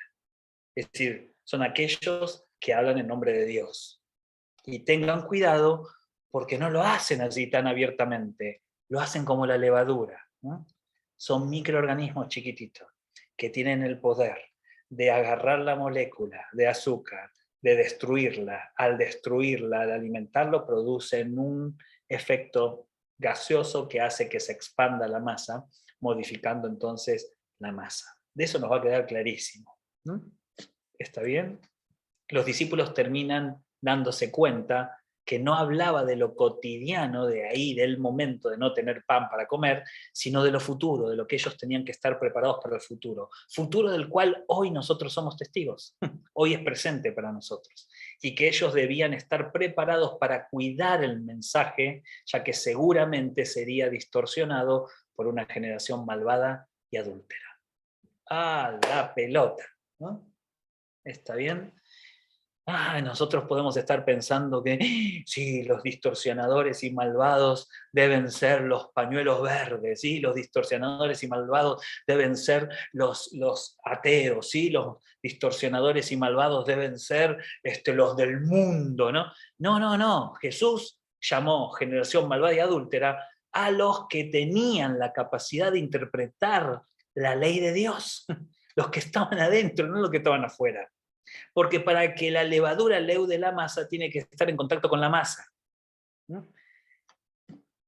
Speaker 1: Es decir, son aquellos que hablan en nombre de Dios. Y tengan cuidado porque no lo hacen así tan abiertamente, lo hacen como la levadura, ¿no? Son microorganismos chiquititos que tienen el poder de agarrar la molécula de azúcar, de destruirla. Al destruirla, al alimentarlo, producen un efecto gaseoso que hace que se expanda la masa, modificando entonces la masa. De eso nos va a quedar clarísimo, ¿no? ¿Está bien? Los discípulos terminan dándose cuenta que no hablaba de lo cotidiano, de ahí, del momento de no tener pan para comer, sino de lo futuro, de lo que ellos tenían que estar preparados para el futuro. Futuro del cual hoy nosotros somos testigos. Hoy es presente para nosotros. Y que ellos debían estar preparados para cuidar el mensaje, ya que seguramente sería distorsionado por una generación malvada y adúltera. ¡Ah, la pelota! ¿No? ¿Está bien? Nosotros podemos estar pensando que sí, los distorsionadores y malvados deben ser los pañuelos verdes, ¿sí? Los distorsionadores y malvados deben ser los ateos, ¿sí? Los distorsionadores y malvados deben ser los del mundo, ¿no? No. Jesús llamó generación malvada y adúltera a los que tenían la capacidad de interpretar la ley de Dios, los que estaban adentro, no los que estaban afuera. Porque para que la levadura leude la masa, tiene que estar en contacto con la masa, ¿no?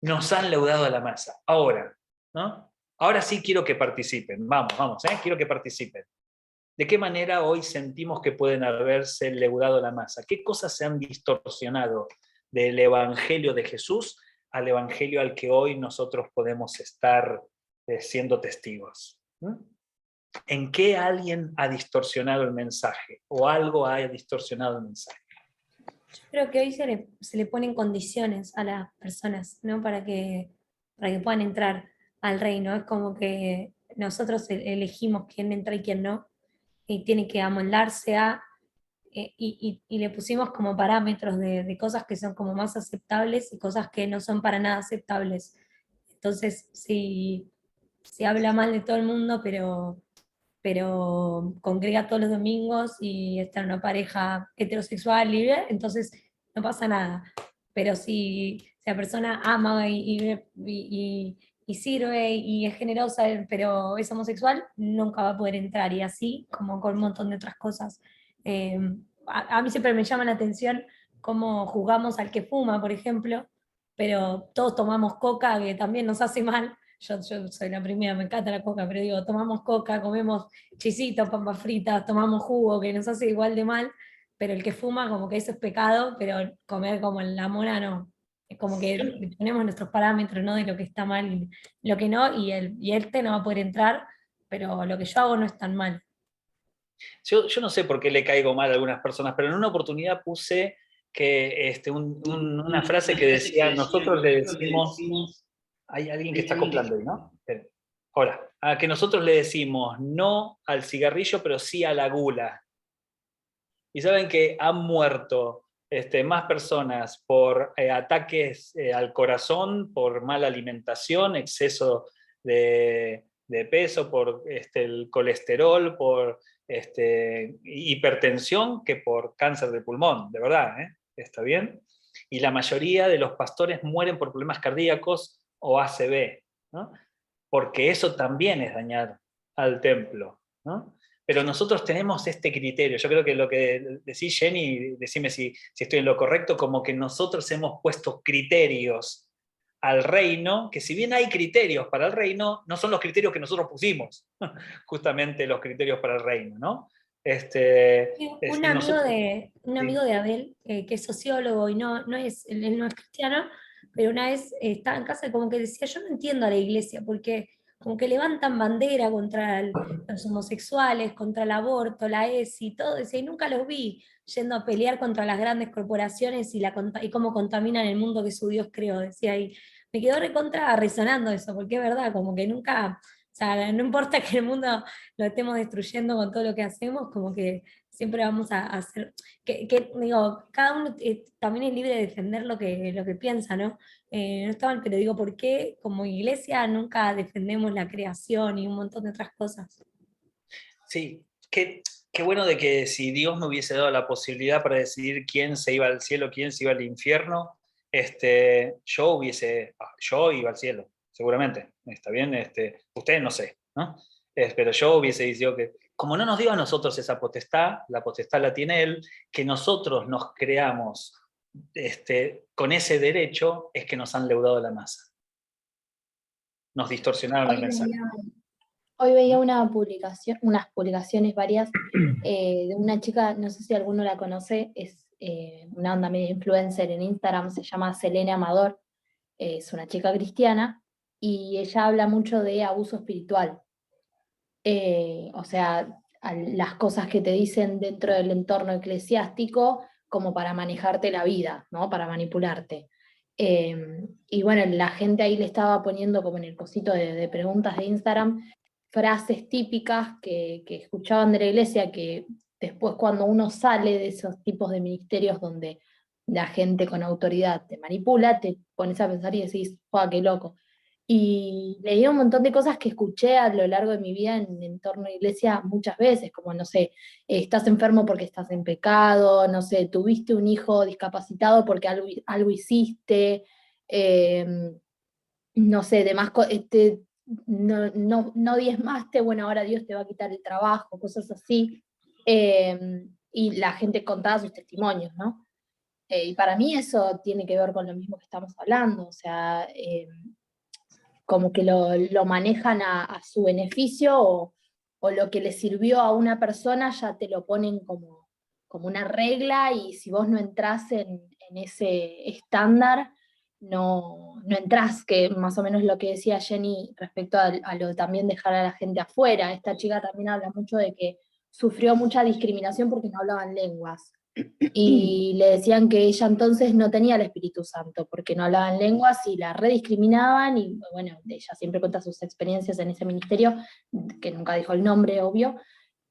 Speaker 1: Nos han leudado la masa. Ahora, ¿no? Ahora sí quiero que participen. Vamos, quiero que participen. ¿De qué manera hoy sentimos que pueden haberse leudado la masa? ¿Qué cosas se han distorsionado del Evangelio de Jesús al Evangelio al que hoy nosotros podemos estar siendo testigos? ¿No? ¿En qué alguien ha distorsionado el mensaje? ¿O algo ha distorsionado el mensaje?
Speaker 12: Yo creo que hoy se le ponen condiciones a las personas, ¿no? Para que puedan entrar al reino. Es como que nosotros elegimos quién entra y quién no, y tiene que amoldarse a, y le pusimos como parámetros de cosas que son como más aceptables y cosas que no son para nada aceptables. Entonces, si habla mal de todo el mundo, pero congrega todos los domingos y está en una pareja heterosexual libre, entonces no pasa nada. Pero si la persona ama y sirve y es generosa, pero es homosexual, nunca va a poder entrar, y así como con un montón de otras cosas. A mí siempre me llama la atención cómo juzgamos al que fuma, por ejemplo, pero todos tomamos coca, que también nos hace mal. Yo soy la primera, me encanta la coca, pero digo, tomamos coca, comemos chisitos, papas fritas, tomamos jugo, que nos hace igual de mal, pero el que fuma como que eso es pecado, pero comer como en la mona no. Es como que ponemos nuestros parámetros, ¿no? De lo que está mal y lo que no, y este no va a poder entrar, pero lo que yo hago no es tan mal.
Speaker 1: Yo no sé por qué le caigo mal a algunas personas, pero en una oportunidad puse que una frase que decía, nosotros le decimos, hay alguien que está acoplando ahí, ¿no? Esperen. Hola. Que nosotros le decimos no al cigarrillo, pero sí a la gula. Y saben que han muerto más personas por ataques al corazón, por mala alimentación, exceso de peso, por el colesterol, por hipertensión, que por cáncer de pulmón, de verdad, ¿eh? ¿Está bien? Y la mayoría de los pastores mueren por problemas cardíacos o ACV, ¿no? Porque eso también es dañar al templo, ¿no? Pero nosotros tenemos este criterio. Yo creo que lo que decís, Jenny, decime si estoy en lo correcto, como que nosotros hemos puesto criterios al reino, que si bien hay criterios para el reino, no son los criterios que nosotros pusimos, justamente los criterios para el reino, ¿no?
Speaker 12: Un amigo de Abel, que es sociólogo y él no es cristiano, pero una vez estaba en casa y como que decía, yo no entiendo a la iglesia, porque como que levantan bandera contra los homosexuales, contra el aborto, la ESI, todo, decía, y nunca los vi yendo a pelear contra las grandes corporaciones y cómo contaminan el mundo que su Dios creó, decía, y me quedó recontra resonando eso, porque es verdad, como que nunca, o sea, no importa que el mundo lo estemos destruyendo con todo lo que hacemos, como que siempre vamos a hacer, digo, cada uno también es libre de defender lo que piensa, ¿no? No está mal, pero digo, ¿por qué como iglesia nunca defendemos la creación y un montón de otras cosas?
Speaker 1: Sí, qué bueno de que si Dios me hubiese dado la posibilidad para decidir quién se iba al cielo, quién se iba al infierno, yo iba al cielo, seguramente, ¿está bien? Ustedes no sé, ¿no? Pero yo hubiese dicho que, como no nos dio a nosotros esa potestad, la potestad la tiene Él, que nosotros nos creamos con ese derecho, es que nos han leudado la masa. Nos distorsionaron el mensaje.
Speaker 8: Hoy veía unas publicaciones varias de una chica, no sé si alguno la conoce, es una onda medio influencer en Instagram, se llama Selene Amador, es una chica cristiana, y ella habla mucho de abuso espiritual. O sea, las cosas que te dicen dentro del entorno eclesiástico como para manejarte la vida, ¿no? Para manipularte. Y bueno, la gente ahí le estaba poniendo como en el cosito de preguntas de Instagram frases típicas que escuchaban de la iglesia, que después cuando uno sale de esos tipos de ministerios donde la gente con autoridad te manipula, te pones a pensar y decís, ¡guau, qué loco! Y leí un montón de cosas que escuché a lo largo de mi vida en entorno a la iglesia muchas veces, como, no sé, estás enfermo porque estás en pecado, no sé, tuviste un hijo discapacitado porque algo hiciste, no sé, demás, no diezmaste, bueno, ahora Dios te va a quitar el trabajo, cosas así. Y la gente contaba sus testimonios, ¿no? Y para mí eso tiene que ver con lo mismo que estamos hablando, o sea, como que lo manejan a su beneficio o lo que le sirvió a una persona ya te lo ponen como una regla, y si vos no entrás en ese estándar, no entrás, que más o menos lo que decía Jenny respecto a lo de también dejar a la gente afuera. Esta chica también habla mucho de que sufrió mucha discriminación porque no hablaban lenguas. y le decían que ella entonces no tenía el Espíritu Santo, porque no hablaba en lenguas y la rediscriminaban, y bueno, ella siempre cuenta sus experiencias en ese ministerio, que nunca dijo el nombre, obvio,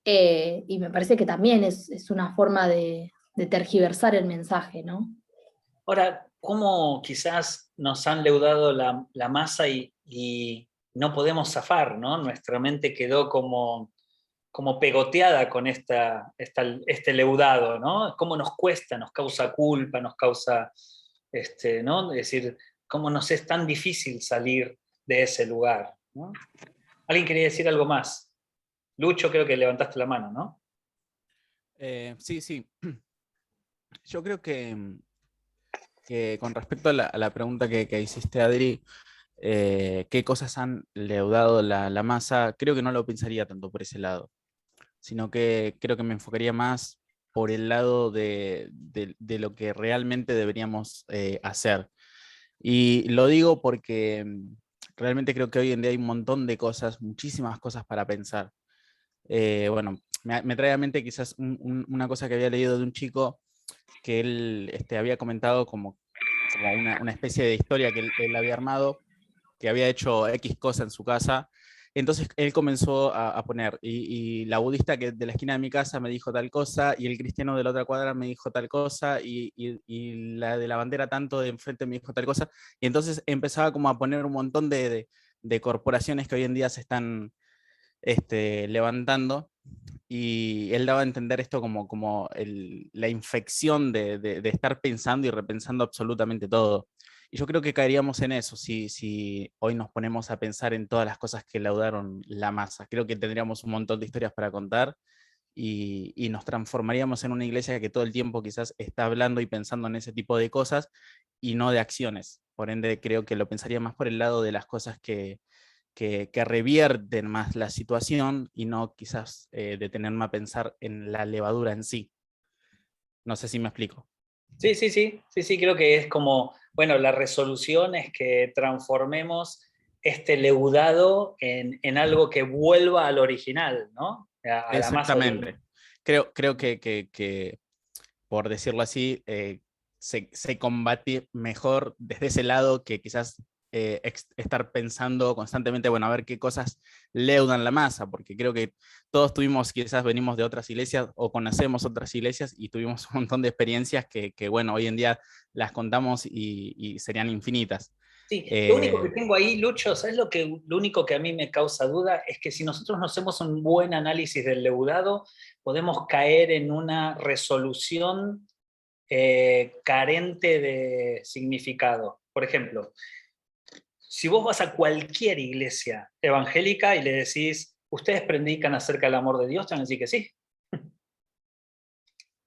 Speaker 8: y me parece que también es una forma de tergiversar el mensaje, ¿no?
Speaker 1: Ahora, ¿cómo quizás nos han leudado la masa y no podemos zafar, ¿no? Nuestra mente quedó como pegoteada con este leudado, ¿no? Cómo nos cuesta, nos causa culpa, nos causa, ¿no? Es decir, cómo nos es tan difícil salir de ese lugar, ¿no? ¿Alguien quería decir algo más? Lucho, creo que levantaste la mano, ¿no?
Speaker 13: Sí. Yo creo que con respecto a la pregunta que hiciste, Adri, ¿qué cosas han leudado la masa? Creo que no lo pensaría tanto por ese lado, sino que creo que me enfocaría más por el lado de lo que realmente deberíamos hacer. Y lo digo porque realmente creo que hoy en día hay un montón de cosas, muchísimas cosas para pensar. Bueno, me trae a mente quizás una cosa que había leído de un chico que él había comentado como una especie de historia que él había armado, que había hecho X cosa en su casa. Entonces él comenzó a poner, y la budista que de la esquina de mi casa me dijo tal cosa, y el cristiano de la otra cuadra me dijo tal cosa, y la de la bandera tanto de enfrente me dijo tal cosa, y entonces empezaba como a poner un montón de corporaciones que hoy en día se están levantando, y él daba a entender esto como la infección de estar pensando y repensando absolutamente todo. Y yo creo que caeríamos en eso si hoy nos ponemos a pensar en todas las cosas que laudaron la masa. Creo que tendríamos un montón de historias para contar y nos transformaríamos en una iglesia que todo el tiempo quizás está hablando y pensando en ese tipo de cosas y no de acciones. Por ende, creo que lo pensaría más por el lado de las cosas que revierten más la situación y no quizás detenerme a pensar en la levadura en sí. No sé si me explico.
Speaker 1: Sí, creo que es como, bueno, la resolución es que transformemos este leudado en algo que vuelva al original, ¿no? A la masa.
Speaker 13: Exactamente. Creo que, por decirlo así, se combate mejor desde ese lado que quizás estar pensando constantemente, bueno, a ver qué cosas leudan la masa, porque creo que todos quizás venimos de otras iglesias o conocemos otras iglesias y tuvimos un montón de experiencias que bueno, hoy en día las contamos y serían infinitas.
Speaker 1: Sí, lo único que tengo ahí, Lucho, ¿sabes lo único que a mí me causa duda? Es que si nosotros no hacemos un buen análisis del leudado, podemos caer en una resolución carente de significado. Por ejemplo, si vos vas a cualquier iglesia evangélica y le decís, ¿ustedes predican acerca del amor de Dios? Te van a decir que sí.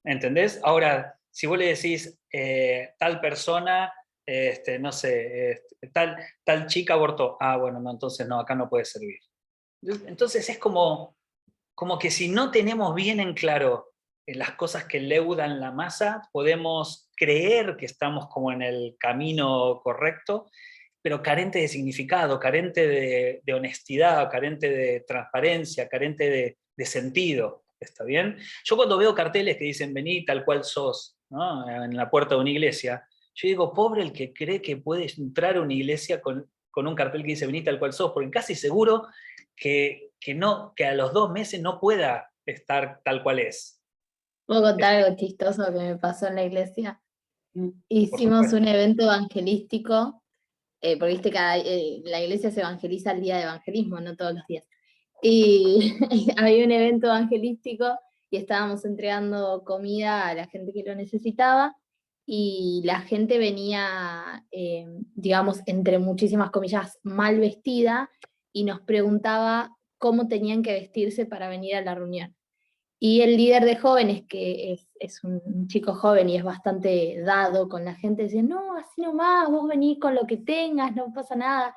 Speaker 1: ¿Entendés? Ahora, si vos le decís, tal persona, no sé, tal chica abortó, bueno, no, entonces no, acá no puede servir. Entonces es como que si no tenemos bien en claro las cosas que leudan la masa, podemos creer que estamos como en el camino correcto, pero carente de significado, carente de honestidad, carente de transparencia, carente de sentido. ¿Está bien? Yo cuando veo carteles que dicen vení tal cual sos, ¿no? En la puerta de una iglesia, yo digo, pobre el que cree que puede entrar a una iglesia con un cartel que dice vení tal cual sos, porque casi seguro que a los 2 meses no pueda estar tal cual es.
Speaker 8: ¿Puedo contar algo chistoso que me pasó en la iglesia? Hicimos un evento evangelístico, porque viste que la iglesia se evangeliza el día de evangelismo, no todos los días. Y había un evento evangelístico y estábamos entregando comida a la gente que lo necesitaba, y la gente venía, digamos, entre muchísimas comillas, mal vestida, y nos preguntaba cómo tenían que vestirse para venir a la reunión. Y el líder de jóvenes, que es un chico joven y es bastante dado con la gente, decía, no, así nomás, vos venís con lo que tengas, no pasa nada.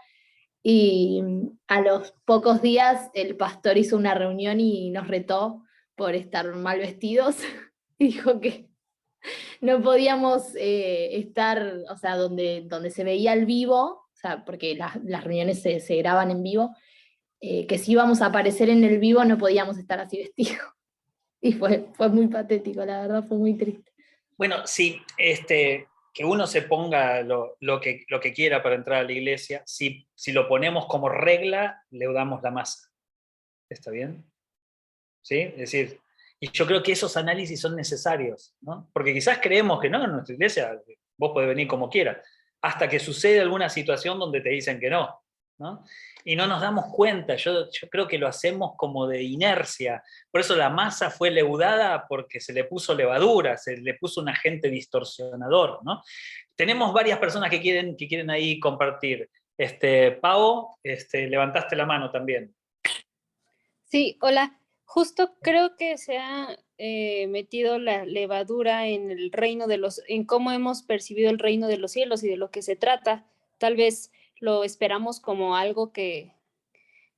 Speaker 8: Y a los pocos días el pastor hizo una reunión y nos retó por estar mal vestidos. Dijo que no podíamos estar, o sea, donde se veía el vivo, o sea, porque las reuniones se graban en vivo, que si íbamos a aparecer en el vivo no podíamos estar así vestidos. Y fue muy patético, la verdad, fue muy triste.
Speaker 1: Bueno, sí, que uno se ponga lo que quiera para entrar a la iglesia, si lo ponemos como regla, leudamos la masa. ¿Está bien? ¿Sí? Es decir, y yo creo que esos análisis son necesarios, ¿no? Porque quizás creemos que no, en nuestra iglesia vos podés venir como quieras, hasta que sucede alguna situación donde te dicen que no, ¿no? Y no nos damos cuenta, yo creo que lo hacemos como de inercia, por eso la masa fue leudada porque se le puso levadura, se le puso un agente distorsionador, ¿no? Tenemos varias personas que quieren ahí compartir. Pau, levantaste la mano también.
Speaker 14: Sí, hola. Justo creo que se ha metido la levadura en el reino en cómo hemos percibido el reino de los cielos y de lo que se trata. Tal vez lo esperamos como algo que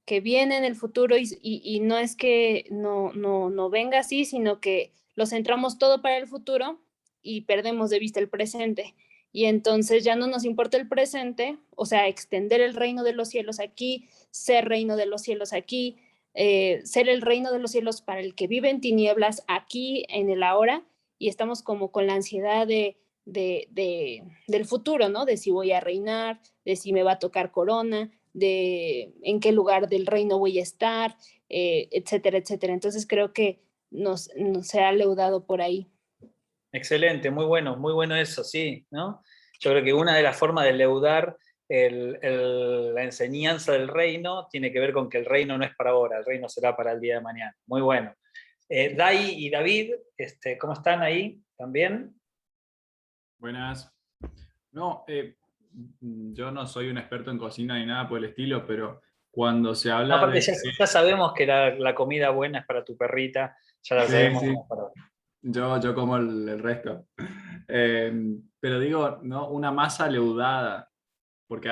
Speaker 14: viene en el futuro y no es que no venga así, sino que lo centramos todo para el futuro y perdemos de vista el presente. Y entonces ya no nos importa el presente, o sea, extender el reino de los cielos aquí, ser reino de los cielos aquí, ser el reino de los cielos para el que vive en tinieblas aquí, en el ahora, y estamos como con la ansiedad del futuro, ¿no? De si voy a reinar, de si me va a tocar corona, de en qué lugar del reino voy a estar, etcétera, etcétera. Entonces creo que nos se ha leudado por ahí.
Speaker 1: Excelente, muy bueno eso, sí, ¿no? Yo creo que una de las formas de leudar la enseñanza del reino tiene que ver con que el reino no es para ahora, el reino será para el día de mañana. Muy bueno. Dai y David, ¿cómo están ahí también?
Speaker 15: Buenas. No, yo no soy un experto en cocina ni nada por el estilo, pero cuando se habla
Speaker 1: Aparte,
Speaker 15: de...
Speaker 1: ya sabemos que la comida buena es para tu perrita, ya la
Speaker 15: Sí,
Speaker 1: sabemos.
Speaker 15: sí.
Speaker 1: Para...
Speaker 15: Yo como el resto. Pero digo, ¿no? Una masa leudada, porque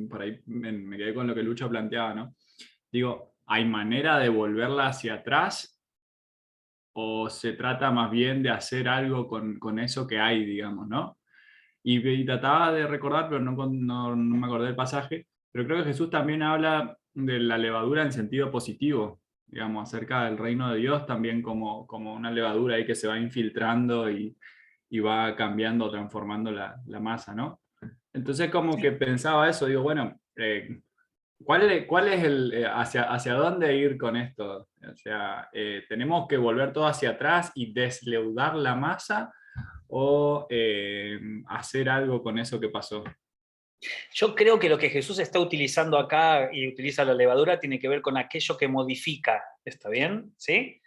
Speaker 15: por ahí me quedé con lo que Lucho planteaba, ¿no? Digo, ¿hay manera de volverla hacia atrás? ¿O se trata más bien de hacer algo con eso que hay, digamos, ¿no? Y trataba de recordar, pero no me acordé del pasaje, pero creo que Jesús también habla de la levadura en sentido positivo, digamos, acerca del reino de Dios también como una levadura ahí que se va infiltrando y va cambiando, transformando la masa, ¿no? Entonces como que pensaba eso, digo, bueno, ¿cuál es hacia dónde ir con esto? O sea, ¿tenemos que volver todo hacia atrás y desleudar la masa? ¿O hacer algo con eso que pasó?
Speaker 1: Yo creo que lo que Jesús está utilizando acá y utiliza la levadura tiene que ver con aquello que modifica, ¿está bien? ¿Sí?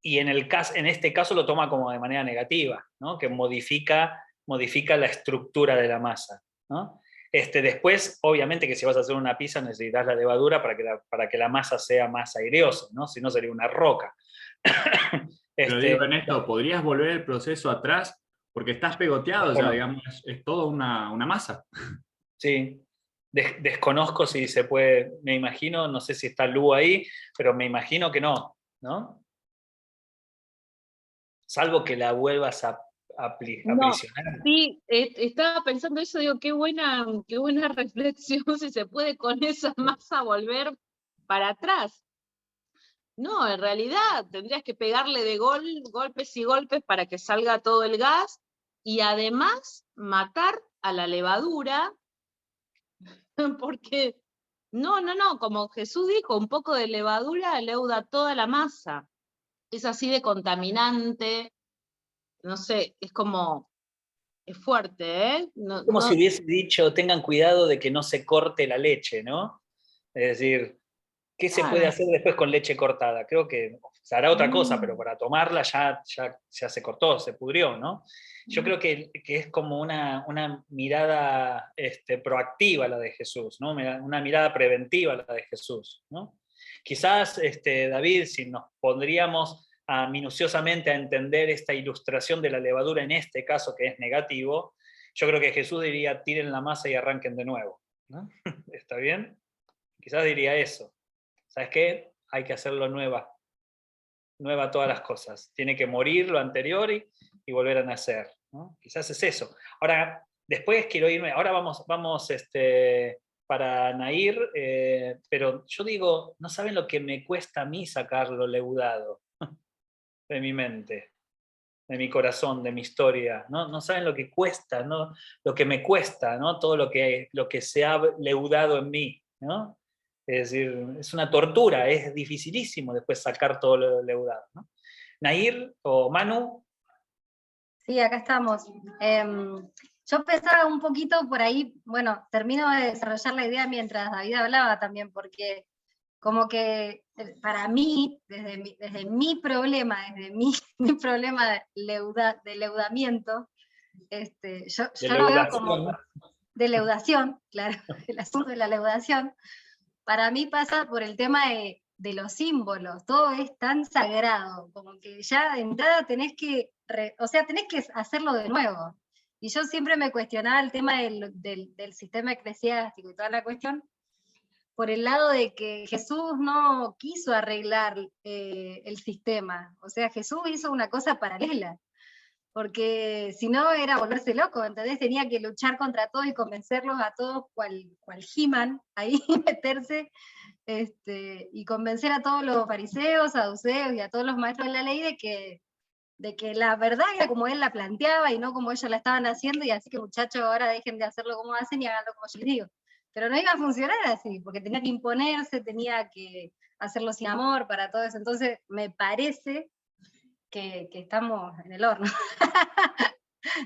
Speaker 1: Y en este caso lo toma como de manera negativa, ¿no? Que modifica la estructura de la masa, ¿no? Después, obviamente que si vas a hacer una pizza necesitas la levadura para que la masa sea más aireosa, ¿no? Si no sería una roca.
Speaker 15: Pero digo, Ernesto, ¿podrías volver el proceso atrás? Porque estás pegoteado, ya, digamos, es toda una masa.
Speaker 1: Sí, desconozco si se puede, me imagino, no sé si está Lu ahí, pero me imagino que no, ¿no? Salvo que la vuelvas a aprisionar.
Speaker 6: Sí, estaba pensando eso, digo, qué buena reflexión si se puede con esa masa volver para atrás. No, en realidad tendrías que pegarle de golpes y golpes para que salga todo el gas y además matar a la levadura, porque no, como Jesús dijo, un poco de levadura leuda toda la masa. Es así de contaminante, no sé, es fuerte, ¿eh?
Speaker 1: Como si hubiese dicho, tengan cuidado de que no se corte la leche, ¿no? Es decir, ¿qué se puede hacer después con leche cortada? Creo que se hará otra cosa, pero para tomarla ya se cortó, se pudrió, ¿no? Yo creo que es como una mirada proactiva la de Jesús, ¿no? Una mirada preventiva la de Jesús, ¿no? Quizás, David, si nos pondríamos minuciosamente a entender esta ilustración de la levadura en este caso que es negativo, yo creo que Jesús diría, tiren la masa y arranquen de nuevo, ¿no? ¿Está bien? Quizás diría eso. ¿Sabes qué? Hay que hacerlo nueva todas las cosas. Tiene que morir lo anterior y volver a nacer, ¿no? Quizás es eso. Ahora, después quiero irme, ahora vamos para Nair, pero yo digo, no saben lo que me cuesta a mí sacar lo leudado de mi mente. de mi corazón, de mi historia, ¿no? No saben lo que cuesta, ¿no? Lo que me cuesta, ¿no? Todo lo que se ha leudado en mí, ¿no? Es decir, es una tortura, es dificilísimo después sacar todo lo leudado, ¿no? Nair o Manu.
Speaker 16: Sí, acá estamos. Yo pensaba un poquito por ahí, bueno, termino de desarrollar la idea mientras David hablaba también, porque como que para mí, desde mi problema, mi problema de leudamiento, yo lo veo como de leudación, claro, el asunto de la leudación, para mí pasa por el tema de los símbolos, todo es tan sagrado, como que ya de entrada tenés que hacerlo de nuevo. Y yo siempre me cuestionaba el tema del sistema eclesiástico y toda la cuestión, por el lado de que Jesús no quiso arreglar el sistema, o sea, Jesús hizo una cosa paralela, porque si no era volverse loco, ¿entendés? Tenía que luchar contra todos y convencerlos a todos cual He-Man, ahí meterse, y convencer a todos los fariseos, saduceos y a todos los maestros de la ley de que la verdad era como él la planteaba y no como ellos la estaban haciendo, y así que muchachos, ahora dejen de hacerlo como hacen y háganlo como yo les digo. Pero no iba a funcionar así, porque tenía que imponerse, tenía que hacerlo sin amor para todo eso. Entonces me parece que estamos en el horno.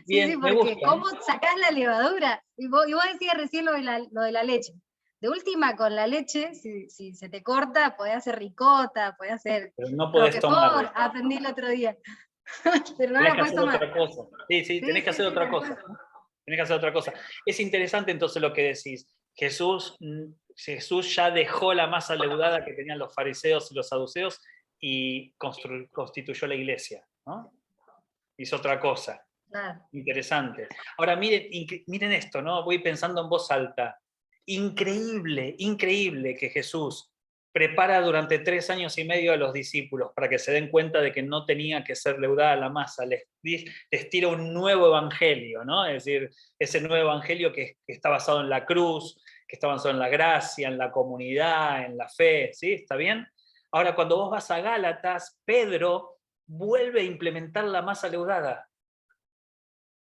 Speaker 1: Bien,
Speaker 16: sí,
Speaker 1: me
Speaker 16: porque
Speaker 1: gusta.
Speaker 16: ¿cómo sacás la levadura? Y vos decías recién lo de la leche. De última, con la leche, si se te corta, podés hacer ricota, podés hacer
Speaker 1: Pero no podés
Speaker 16: roquefort,
Speaker 1: tomarla.
Speaker 16: aprendí el otro día. Pero no
Speaker 1: Tenés
Speaker 16: la
Speaker 1: que
Speaker 16: podés
Speaker 1: hacer
Speaker 16: tomar.
Speaker 1: otra cosa. Sí, tenés que hacer otra
Speaker 16: tal
Speaker 1: cosa.
Speaker 16: cual.
Speaker 1: Tenés que hacer otra cosa. Es interesante entonces lo que decís. Jesús ya dejó la masa leudada que tenían los fariseos y los saduceos y constituyó la iglesia, ¿no? Hizo otra cosa.
Speaker 16: Claro.
Speaker 1: Interesante. Ahora miren esto, ¿no? Voy pensando en voz alta. Increíble, increíble que Jesús prepara durante 3 años y medio a los discípulos para que se den cuenta de que no tenía que ser leudada la masa. Les tira un nuevo evangelio, ¿no? Es decir, ese nuevo evangelio que está basado en la cruz, que está basado en la gracia, en la comunidad, en la fe, ¿sí? ¿Está bien? Ahora, cuando vos vas a Gálatas, Pedro vuelve a implementar la masa leudada.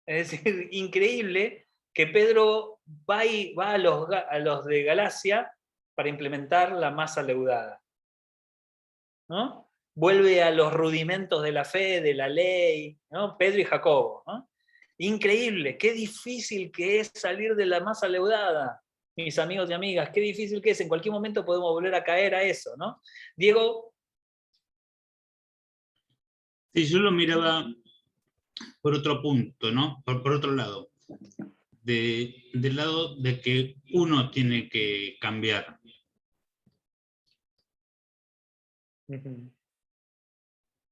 Speaker 1: Es decir, increíble que Pedro va a los de Galacia para implementar la masa leudada, ¿no? Vuelve a los rudimentos de la fe, de la ley, ¿no? Pedro y Jacobo, ¿no? Increíble, qué difícil que es salir de la masa leudada, mis amigos y amigas, qué difícil que es, en cualquier momento podemos volver a caer a eso, ¿no? Diego.
Speaker 17: Sí, yo lo miraba por otro punto, ¿no? Por otro lado. Del lado de que uno tiene que cambiar.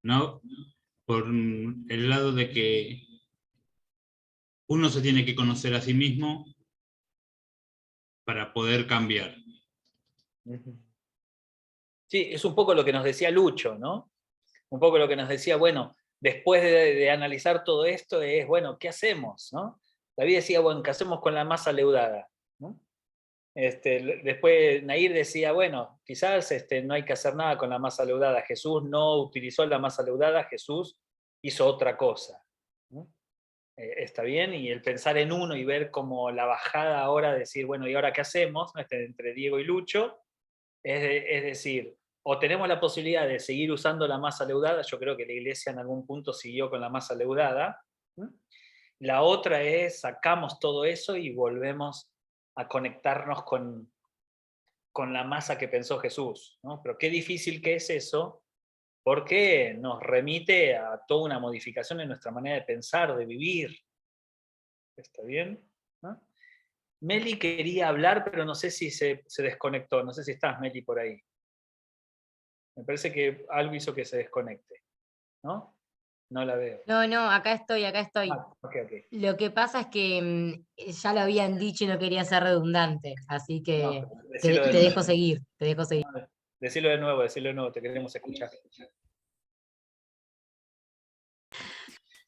Speaker 17: ¿No? Por el lado de que uno se tiene que conocer a sí mismo para poder cambiar.
Speaker 1: Sí, es un poco lo que nos decía Lucho, ¿no? Un poco lo que nos decía, bueno, después de analizar todo esto es, bueno, ¿qué hacemos? ¿No? David decía, bueno, ¿qué hacemos con la masa leudada? ¿No? Después Nair decía, bueno, quizás no hay que hacer nada con la masa leudada. Jesús no utilizó la masa leudada, Jesús hizo otra cosa, ¿no? Está bien, y el pensar en uno y ver como la bajada ahora, decir, bueno, ¿y ahora qué hacemos? ¿No? Entre Diego y Lucho, es decir, o tenemos la posibilidad de seguir usando la masa leudada, yo creo que la iglesia en algún punto siguió con la masa leudada. La otra es, sacamos todo eso y volvemos a conectarnos con la masa que pensó Jesús, ¿no? Pero qué difícil que es eso, porque nos remite a toda una modificación en nuestra manera de pensar, de vivir. ¿Está bien? ¿No? Meli quería hablar, pero no sé si se desconectó. No sé si estás, Meli, por ahí. Me parece que algo hizo que se desconecte, ¿no? No la veo.
Speaker 18: No, acá estoy.
Speaker 1: Okay.
Speaker 18: Lo que pasa es que ya lo habían dicho y no quería ser redundante, así que te dejo seguir.
Speaker 1: Decilo de nuevo, te queremos escuchar.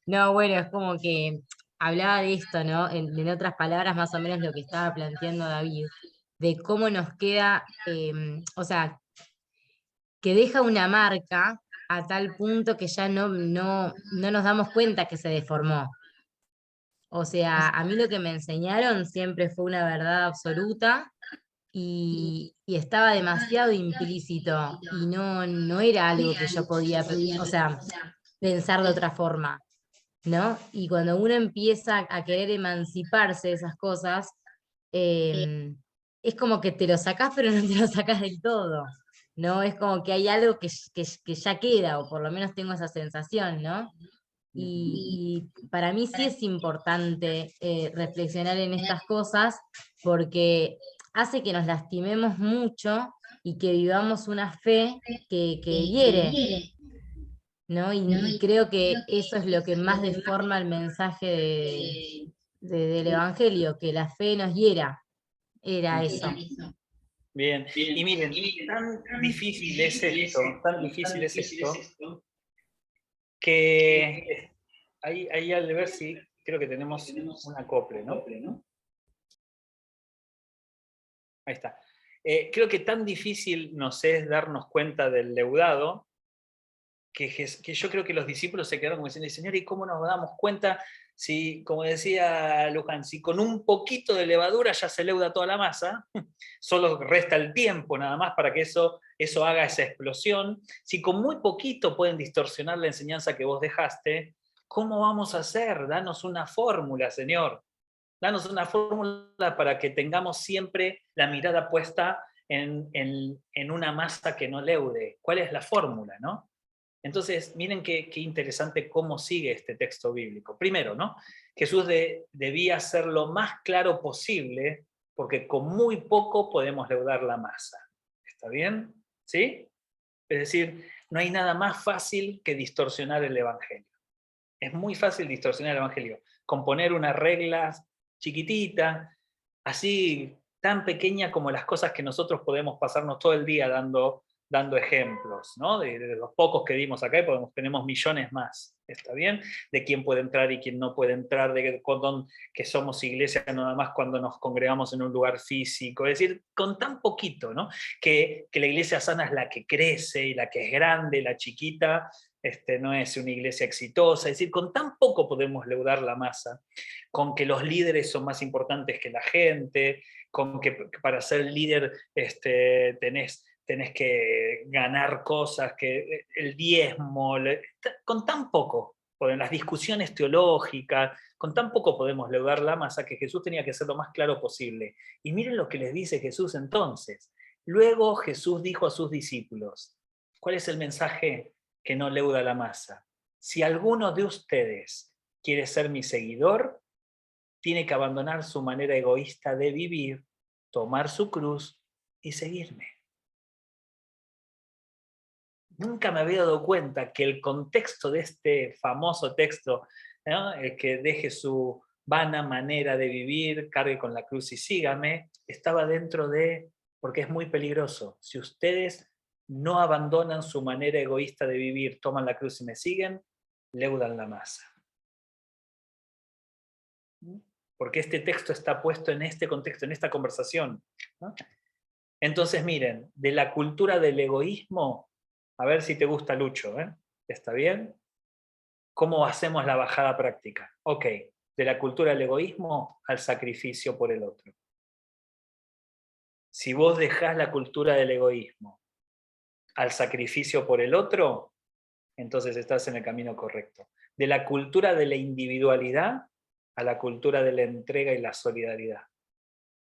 Speaker 18: No, bueno, es como que hablaba de esto, ¿no? En otras palabras, más o menos lo que estaba planteando David, de cómo nos queda, o sea, que deja una marca a tal punto que ya no nos damos cuenta que se deformó. O sea, a mí lo que me enseñaron siempre fue una verdad absoluta y estaba demasiado implícito y no era algo que yo podía, o sea, pensar de otra forma, ¿no? Y cuando uno empieza a querer emanciparse de esas cosas, es como que te lo sacás, pero no te lo sacás del todo, ¿no? Es como que hay algo que ya queda, o por lo menos tengo esa sensación, ¿no? Y para mí sí es importante reflexionar en estas cosas porque hace que nos lastimemos mucho y que vivamos una fe que hiere, ¿no? Y creo que eso es lo que más deforma el mensaje del Evangelio, que la fe nos hiera, era eso.
Speaker 1: Bien, y miren, tan difícil es esto, que ahí al ver si creo que tenemos un acople, ¿no? Ahí está. Creo que tan difícil nos es darnos cuenta del leudado, que yo creo que los discípulos se quedaron como diciendo, Señor, ¿y cómo nos damos cuenta si, como decía Luján, si con un poquito de levadura ya se leuda toda la masa? Solo resta el tiempo nada más para que eso haga esa explosión. Si con muy poquito pueden distorsionar la enseñanza que vos dejaste, ¿cómo vamos a hacer? Danos una fórmula, Señor. Danos una fórmula para que tengamos siempre la mirada puesta en una masa que no leude. ¿Cuál es la fórmula, no? Entonces, miren qué interesante cómo sigue este texto bíblico. Primero, ¿no? Jesús debía ser lo más claro posible, porque con muy poco podemos leudar la masa. ¿Está bien? ¿Sí? Es decir, no hay nada más fácil que distorsionar el Evangelio. Es muy fácil distorsionar el Evangelio. Componer unas reglas chiquititas, así tan pequeña como las cosas que nosotros podemos pasarnos todo el día dando ejemplos, ¿no? De los pocos que dimos acá, y tenemos millones más, ¿está bien? De quién puede entrar y quién no puede entrar, que somos iglesia nada más cuando nos congregamos en un lugar físico, es decir, con tan poquito, ¿no? Que la iglesia sana es la que crece, y la que es grande, la chiquita, no es una iglesia exitosa, es decir, con tan poco podemos leudar la masa, con que los líderes son más importantes que la gente, con que para ser líder tenés que ganar cosas, que el diezmo, con tan poco, en las discusiones teológicas, con tan poco podemos leudar la masa, que Jesús tenía que ser lo más claro posible. Y miren lo que les dice Jesús entonces. Luego Jesús dijo a sus discípulos, ¿cuál es el mensaje que no leuda la masa? Si alguno de ustedes quiere ser mi seguidor, tiene que abandonar su manera egoísta de vivir, tomar su cruz y seguirme. Nunca me había dado cuenta que el contexto de este famoso texto, ¿no? El que deje su vana manera de vivir, cargue con la cruz y sígame, estaba dentro de, porque es muy peligroso. Si ustedes no abandonan su manera egoísta de vivir, toman la cruz y me siguen, leudan la masa. Porque este texto está puesto en este contexto, en esta conversación, ¿no? Entonces miren, de la cultura del egoísmo, a ver si te gusta, Lucho, ¿eh? ¿Está bien? ¿Cómo hacemos la bajada práctica? Ok, de la cultura del egoísmo al sacrificio por el otro. Si vos dejás la cultura del egoísmo al sacrificio por el otro, entonces estás en el camino correcto. De la cultura de la individualidad a la cultura de la entrega y la solidaridad,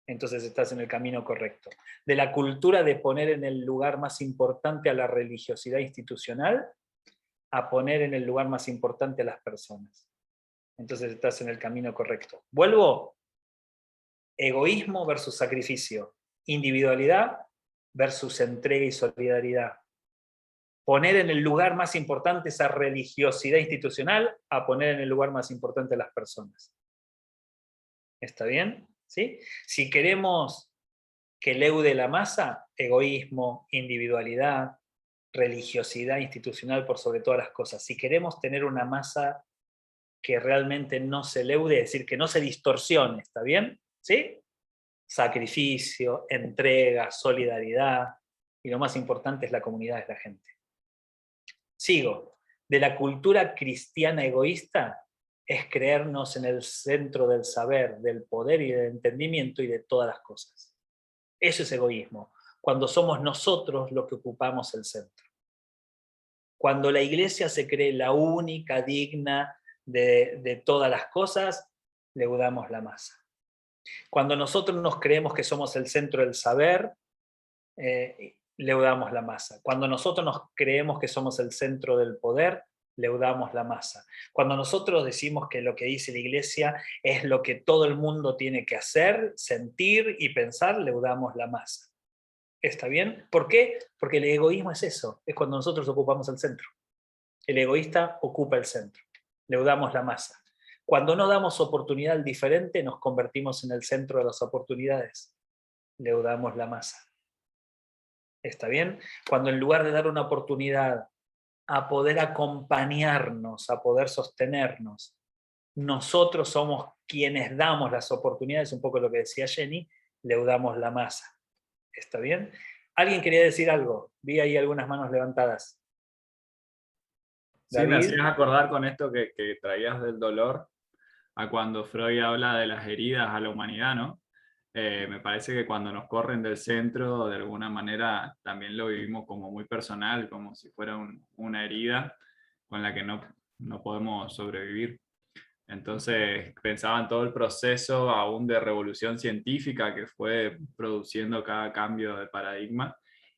Speaker 1: entonces estás en el camino correcto. De la cultura de poner en el lugar más importante a la religiosidad institucional, a poner en el lugar más importante a las personas. Entonces estás en el camino correcto. Vuelvo. Egoísmo versus sacrificio. Individualidad versus entrega y solidaridad. Poner en el lugar más importante esa religiosidad institucional, a poner en el lugar más importante a las personas. ¿Está bien? ¿Sí? Si queremos que leude la masa, egoísmo, individualidad, religiosidad institucional por sobre todas las cosas. Si queremos tener una masa que realmente no se leude, es decir, que no se distorsione, ¿está bien? ¿Sí? Sacrificio, entrega, solidaridad, y lo más importante es la comunidad, es la gente. Sigo. De la cultura cristiana egoísta es creernos en el centro del saber, del poder y del entendimiento y de todas las cosas. Eso es egoísmo, cuando somos nosotros los que ocupamos el centro. Cuando la iglesia se cree la única digna de todas las cosas, leudamos la masa. Cuando nosotros nos creemos que somos el centro del saber, leudamos la masa. Cuando nosotros nos creemos que somos el centro del poder, leudamos la masa. Cuando nosotros decimos que lo que dice la iglesia es lo que todo el mundo tiene que hacer, sentir y pensar, leudamos la masa. ¿Está bien? ¿Por qué? Porque el egoísmo es eso, es cuando nosotros ocupamos el centro. El egoísta ocupa el centro, leudamos la masa. Cuando no damos oportunidad al diferente, nos convertimos en el centro de las oportunidades, leudamos la masa. ¿Está bien? Cuando en lugar de dar una oportunidad a poder acompañarnos, a poder sostenernos, nosotros somos quienes damos las oportunidades, un poco lo que decía Jenny, leudamos la masa. ¿Está bien? ¿Alguien quería decir algo? Vi ahí algunas manos levantadas.
Speaker 15: Sí, me
Speaker 1: David.
Speaker 15: hacías acordar con esto que traías del dolor a cuando Freud habla de las heridas a la humanidad, ¿no? Me parece que cuando nos corren del centro, de alguna manera también lo vivimos como muy personal, como si fuera una herida con la que no podemos sobrevivir. Entonces pensaba en todo el proceso aún de revolución científica que fue produciendo cada cambio de paradigma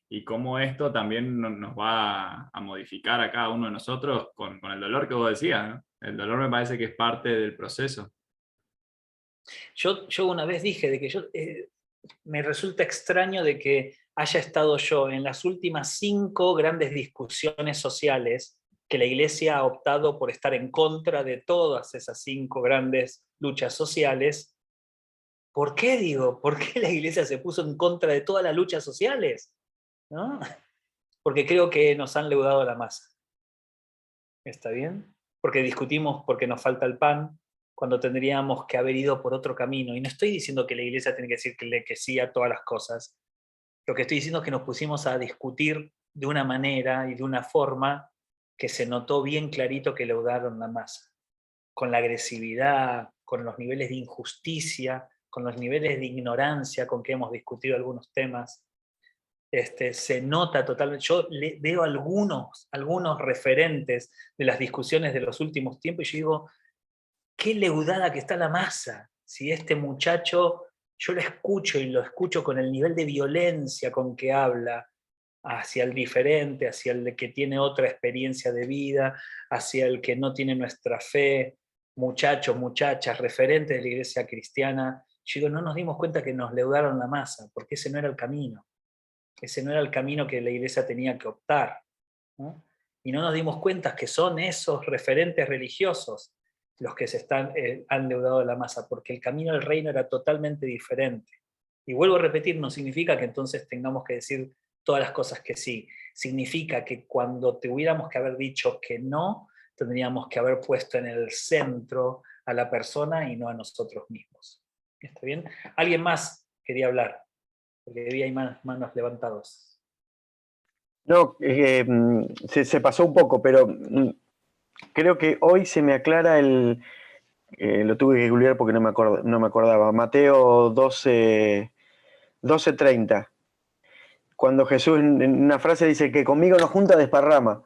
Speaker 15: y cómo esto también nos va a modificar a cada uno de nosotros con el dolor que vos decías, ¿no? El dolor me parece que es parte del proceso.
Speaker 1: Yo una vez dije de que me resulta extraño de que haya estado yo en las últimas 5 grandes discusiones sociales que la Iglesia ha optado por estar en contra de todas esas 5 grandes luchas sociales. ¿Por qué, digo? ¿Por qué la Iglesia se puso en contra de todas las luchas sociales? ¿No? Porque creo que nos han leudado la masa. ¿Está bien? Porque discutimos porque nos falta el pan, cuando tendríamos que haber ido por otro camino. Y no estoy diciendo que la iglesia tiene que decir que sí a todas las cosas. Lo que estoy diciendo es que nos pusimos a discutir de una manera y de una forma que se notó bien clarito que leudaron la masa. Con la agresividad, con los niveles de injusticia, con los niveles de ignorancia con que hemos discutido algunos temas. Se nota totalmente. Yo veo algunos referentes de las discusiones de los últimos tiempos y yo digo, qué leudada que está la masa. Si este muchacho, yo lo escucho y lo escucho con el nivel de violencia con que habla hacia el diferente, hacia el que tiene otra experiencia de vida, hacia el que no tiene nuestra fe, muchachos, muchachas, referentes de la iglesia cristiana. Yo digo, no nos dimos cuenta que nos leudaron la masa, porque ese no era el camino. Ese no era el camino que la iglesia tenía que optar, ¿no? Y no nos dimos cuenta que son esos referentes religiosos los que han leudado la masa, porque el camino del reino era totalmente diferente. Y vuelvo a repetir, no significa que entonces tengamos que decir todas las cosas que sí. Significa que cuando tuviéramos que haber dicho que no, tendríamos que haber puesto en el centro a la persona y no a nosotros mismos. ¿Está bien? ¿Alguien más quería hablar? Porque vi ahí manos levantadas.
Speaker 10: No, se pasó un poco, pero creo que hoy se me aclara lo tuve que googlear porque no me acordaba. Mateo 12:30. Cuando Jesús en una frase dice que conmigo no junta, desparrama.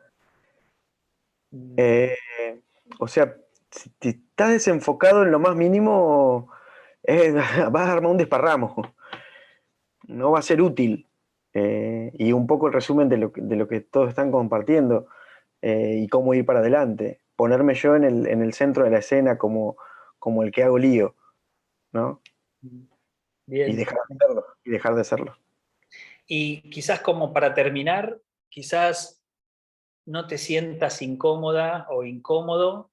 Speaker 10: O sea, si estás desenfocado en lo más mínimo, vas a armar un desparramo. No va a ser útil. Y un poco el resumen de lo que todos están compartiendo y cómo ir para adelante. Ponerme yo en el centro de la escena como el que hago lío, ¿no?
Speaker 1: Bien.
Speaker 10: Y dejar de hacerlo.
Speaker 1: Y quizás como para terminar, quizás no te sientas incómoda o incómodo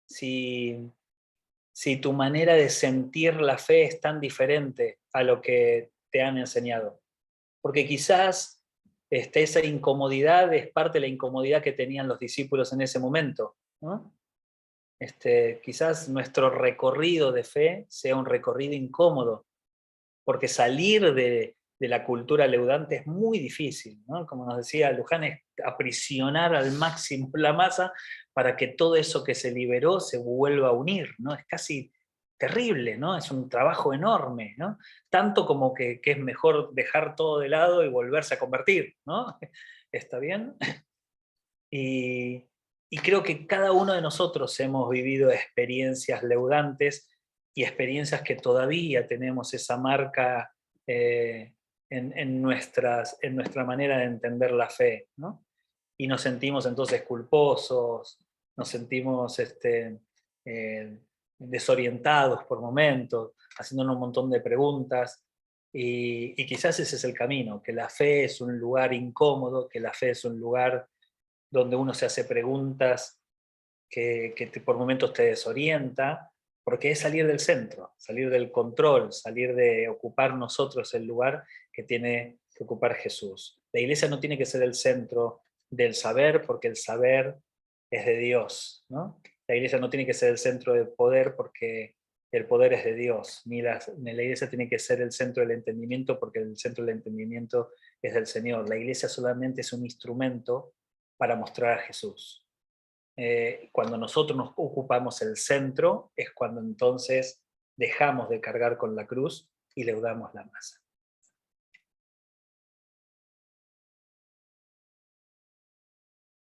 Speaker 1: si tu manera de sentir la fe es tan diferente a lo que te han enseñado. Porque quizás esa incomodidad es parte de la incomodidad que tenían los discípulos en ese momento, ¿no? Quizás nuestro recorrido de fe sea un recorrido incómodo, porque salir de de la cultura leudante es muy difícil, ¿no? Como nos decía Luján, es aprisionar al máximo la masa para que todo eso que se liberó se vuelva a unir, ¿no? Es casi terrible, ¿no? Es un trabajo enorme, ¿no? Tanto como que es mejor dejar todo de lado y volverse a convertir, ¿no? ¿Está bien? Y creo que cada uno de nosotros hemos vivido experiencias leudantes y experiencias que todavía tenemos esa marca en nuestra manera de entender la fe, ¿no? Y nos sentimos entonces culposos, nos sentimos desorientados por momentos, haciéndonos un montón de preguntas, y quizás ese es el camino, que la fe es un lugar incómodo, que la fe es un lugar donde uno se hace preguntas que por momentos te desorienta, porque es salir del centro, salir del control, salir de ocupar nosotros el lugar que tiene que ocupar Jesús. La iglesia no tiene que ser el centro del saber, porque el saber es de Dios, ¿no? La iglesia no tiene que ser el centro del poder, porque el poder es de Dios, ni la iglesia tiene que ser el centro del entendimiento, porque el centro del entendimiento es del Señor. La iglesia solamente es un instrumento para mostrar a Jesús. Cuando nosotros nos ocupamos el centro, es cuando entonces dejamos de cargar con la cruz y leudamos la masa.